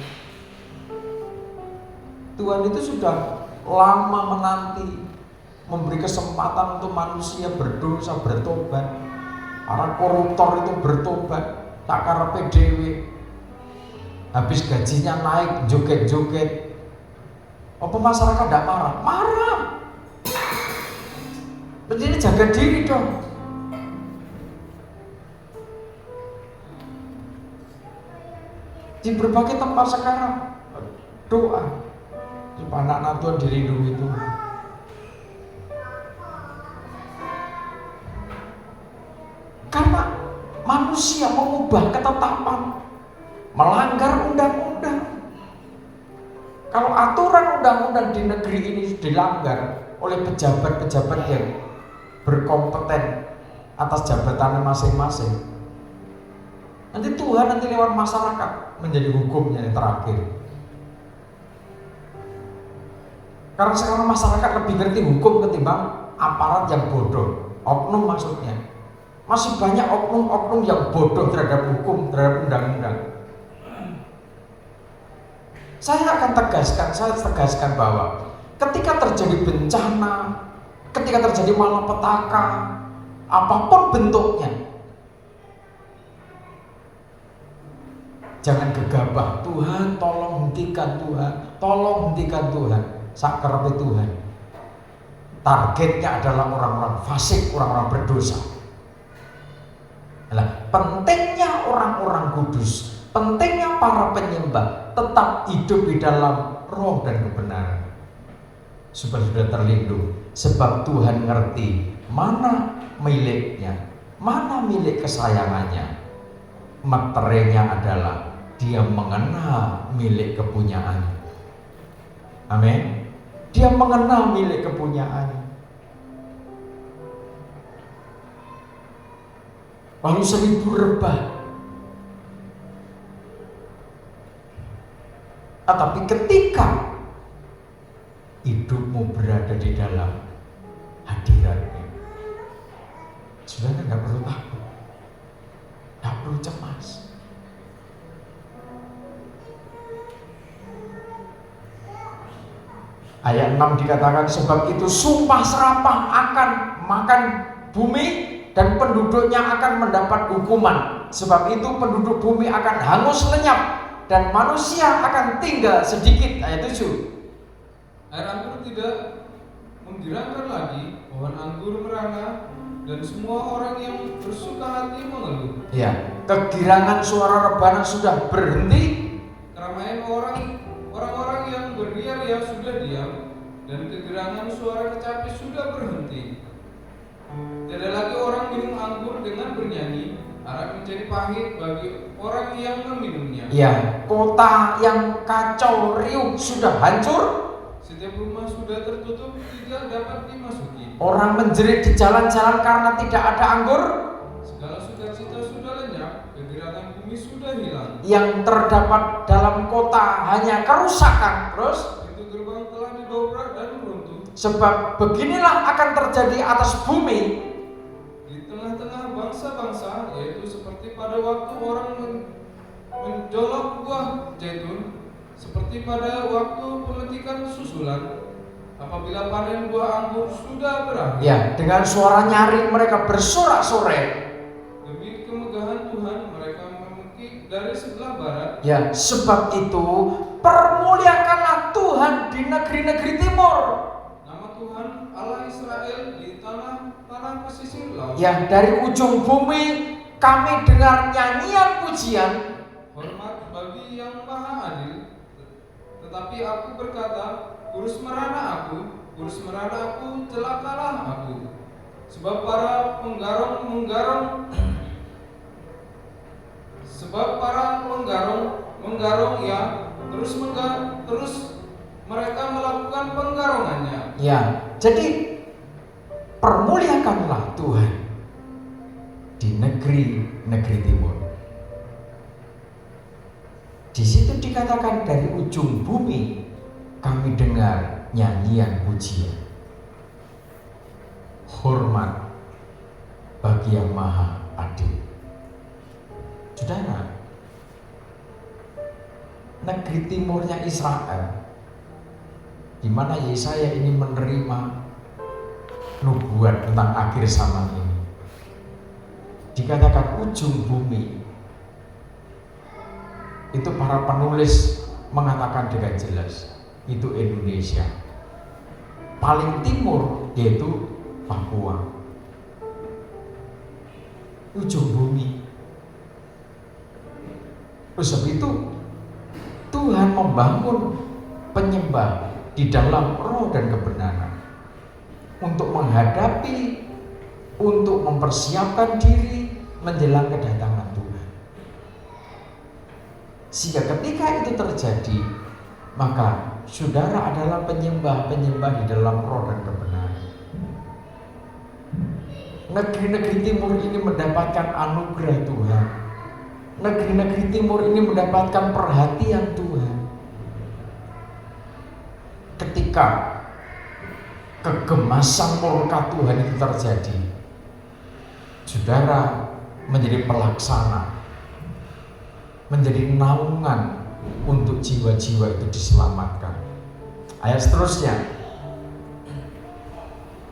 Tuhan itu sudah lama menanti, memberi kesempatan untuk manusia berdosa, bertobat. Para koruptor itu bertobat, tak karepe dhewe. Habis gajinya naik, joget-joget. Apa masyarakat tidak marah? Marah. Berarti ini jaga diri dong. Di berbagai tempat sekarang doa supaya anak-anak Tuhan dilindungi Tuhan. Karena manusia mengubah ketetapan, melanggar undang-undang. Kalau aturan undang-undang di negeri ini dilanggar oleh pejabat-pejabat yang berkompeten atas jabatannya masing-masing, nanti Tuhan nanti lewat masyarakat menjadi hukumnya yang terakhir. Karena sekarang masyarakat lebih ngerti hukum ketimbang aparat yang bodoh, oknum maksudnya. Masih banyak oknum-oknum yang bodoh terhadap hukum, terhadap undang-undang. Saya tegaskan bahwa ketika terjadi bencana, ketika terjadi malapetaka, apapun bentuknya, jangan gegabah. Tuhan, tolong hentikan Tuhan, tolong hentikan Tuhan. Sakerepe Tuhan. Targetnya adalah orang-orang fasik, orang-orang berdosa. Nah, pentingnya orang-orang kudus, pentingnya para penyembah tetap hidup di dalam roh dan kebenaran supaya sudah terlindung. Sebab Tuhan ngerti mana miliknya, mana milik kesayangannya. Meterainya adalah dia mengenal milik kepunyaannya. Amin. Dia mengenal milik kepunyaannya. Lalu 1000 rebah. Tetapi ketika hidupmu berada di dalam hadiratnya, saudara nggak perlu takut, nggak perlu cemas. Ayat 6 dikatakan, sebab itu sumpah serapah akan makan bumi dan penduduknya akan mendapat hukuman. Sebab itu penduduk bumi akan hangus lenyap dan manusia akan tinggal sedikit. Ayat 7. Air anggur tidak menggirangkan lagi, pohon anggur merana, dan semua orang yang bersuka hati mengeluh. Ya, kegirangan suara rebana sudah berhenti. Keramaian orang-orang yang berria-ria sudah diam, dan kegirangan suara kecapi sudah berhenti. Tidak lagi orang minum anggur dengan bernyanyi, arak menjadi pahit bagi orang yang meminumnya. Ya, kota yang kacau riuh sudah hancur. Setiap rumah sudah tertutup, tidak dapat dimasuki. Orang menjerit di jalan-jalan karena tidak ada anggur. Segala sukacita sudah lenyap, kegiratan bumi sudah hilang. Yang terdapat dalam kota hanya kerusakan. Terus, Pintu gerbang telah didobrak dan runtuh. sebab beginilah akan terjadi atas bumi Di tengah-tengah bangsa-bangsa, yaitu seperti pada waktu orang menjolok buah zaitun, seperti pada waktu pemetikan susulan, apabila panen buah anggur sudah berakhir. ya, dengan suara nyaring mereka bersorak-sorai. Demi kemegahan Tuhan, mereka memekik dari sebelah barat. Ya, sebab itu permuliakanlah Tuhan di negeri-negeri timur. Nama Tuhan Allah Israel di tanah pesisir laut. Ya, dari ujung bumi kami dengar nyanyian pujian. Hormat bagi yang maha adil. Tetapi aku berkata, kurus merana aku, celakalah aku. Sebab para penggarong ya, terus mereka melakukan penggarongannya. Ya, jadi permuliakanlah Tuhan di negeri-negeri timur. Di situ dikatakan dari ujung bumi kami dengar nyanyian pujian. Hormat bagi yang maha adil. Saudara, negeri timurnya Israel, di mana Yesaya ini menerima nubuat tentang akhir zaman ini. Dikatakan ujung bumi. Itu para penulis mengatakan dengan jelas, itu Indonesia. Paling timur yaitu Papua. Ujung bumi. Sebab itu Tuhan membangun penyembah di dalam roh dan kebenaran untuk menghadapi, untuk mempersiapkan diri menjelang kedatangan Tuhan. Sehingga ketika itu terjadi, maka saudara adalah penyembah-penyembah di dalam roh dan kebenaran. Negeri-negeri timur ini mendapatkan anugerah Tuhan. Negeri-negeri timur ini mendapatkan perhatian Tuhan. Ketika kegemasan murka Tuhan itu terjadi, saudara menjadi pelaksana, menjadi naungan untuk jiwa-jiwa itu diselamatkan. Ayat seterusnya,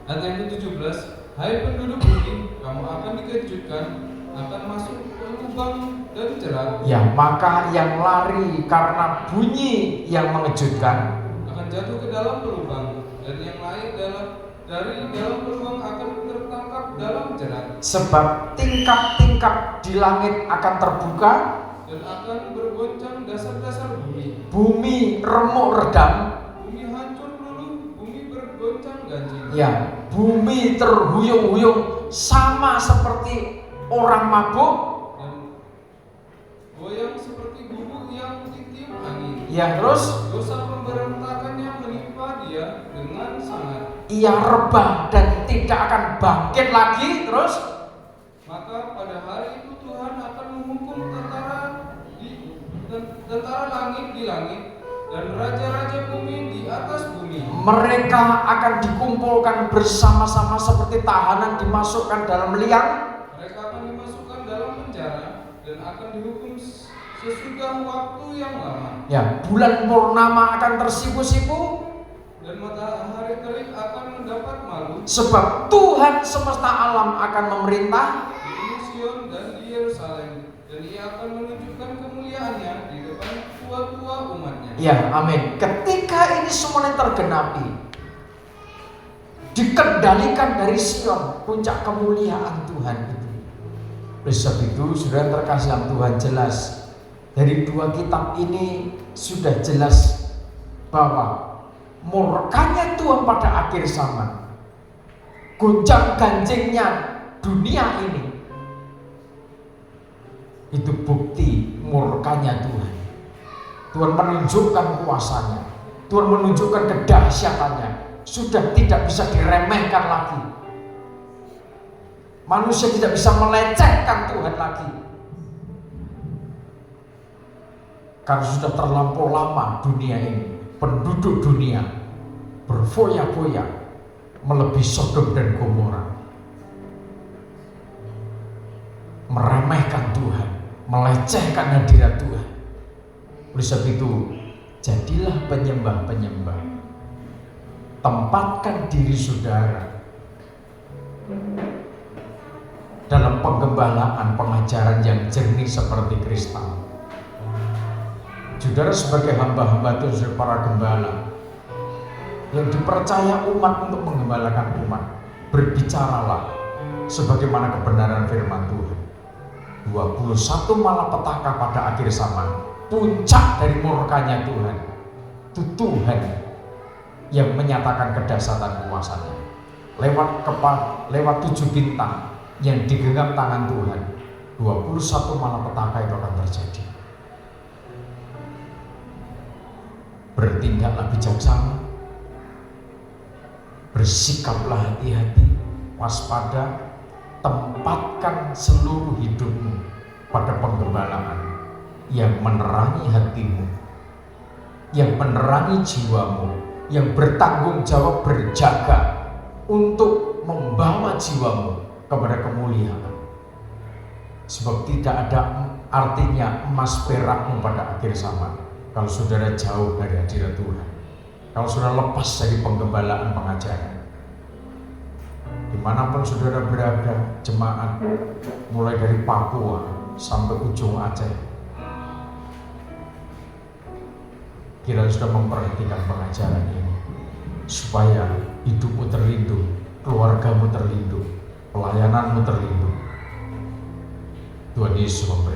ayat yang ke-17, hai penduduk bumi, kamu akan dikejutkan, akan masuk ke lubang dan jerat. Ya, maka yang lari karena bunyi yang mengejutkan akan jatuh ke dalam lubang, dan yang lain dari dalam lubang akan tertangkap dalam jerat. sebab tingkap-tingkap di langit akan terbuka Dan akan bergoncang dasar-dasar bumi. Bumi remuk redam. Bumi hancur dulu, bumi bergoncang-gancing. Ya, bumi terhuyung-huyung sama seperti orang mabuk. Dan goyang seperti gubuk yang ditiup angin. Ya, terus Dosa pemberontakannya menimpa dia dengan sangat. ia rebah dan tidak akan bangkit lagi. Terus Maka pada hari itu Tuhan akan menghukum tentara langit di langit dan raja-raja bumi di atas bumi. mereka akan dikumpulkan bersama-sama seperti tahanan dimasukkan dalam liang. Mereka akan dimasukkan dalam penjara dan akan dihukum sesudah waktu yang lama. Ya, bulan purnama akan tersipu-sipu Dan matahari terik akan mendapat malu sebab Tuhan semesta alam akan memerintah. di Sion dan di Yerusalem, dan ia akan menunjukkan kemuliaannya di depan tua-tua umatnya. Ya, amin. Ketika ini semuanya tergenapi, dikendalikan dari Sion, puncak kemuliaan Tuhan itu. Oleh sebab itu, saudara terkasih dalam Tuhan, jelas dari dua kitab ini sudah jelas bahwa murkanya Tuhan pada akhir zaman, gonjang-ganjingnya dunia ini, itu bukti murkanya Tuhan. Tuhan menunjukkan kuasanya, Tuhan menunjukkan kedahsyatannya, sudah tidak bisa diremehkan lagi. Manusia tidak bisa melecehkan Tuhan lagi, karena sudah terlampau lama dunia ini, penduduk dunia berfoya-foya melebihi Sodom dan Gomora, meremehkan Tuhan, melecehkan hadirat Tuhan. Oleh sebab itu, jadilah penyembah-penyembah. Tempatkan diri saudara dalam penggembalaan pengajaran yang jernih seperti kristal. Saudara sebagai hamba-hamba Tuhan, para gembala yang dipercaya umat untuk menggembalakan umat, berbicaralah sebagaimana kebenaran firman Tuhan. 21 malapetaka pada akhir zaman, puncak dari murkanya Tuhan, itu Tuhan yang menyatakan kedahsyatan kuasanya lewat 7 bintang yang digenggam tangan Tuhan. 21 malapetaka itu akan terjadi. Bertindaklah bijaksana, bersikaplah hati-hati, waspada, tempatkan seluruh hidupmu pada penggembalaan yang menerangi hatimu, yang menerangi jiwamu, yang bertanggung jawab berjaga untuk membawa jiwamu kepada kemuliaan. Sebab tidak ada artinya emas perakmu pada akhir zaman kalau saudara jauh dari hadirat Tuhan, kalau saudara lepas dari penggembalaan pengajaran. Dimanapun saudara berada, jemaat mulai dari Papua sampai ujung Aceh, kiranya sudah memperhatikan pengajaran ini supaya hidupmu terlindung, keluargamu terlindung, pelayananmu terlindung. Tuhan Yesus memberi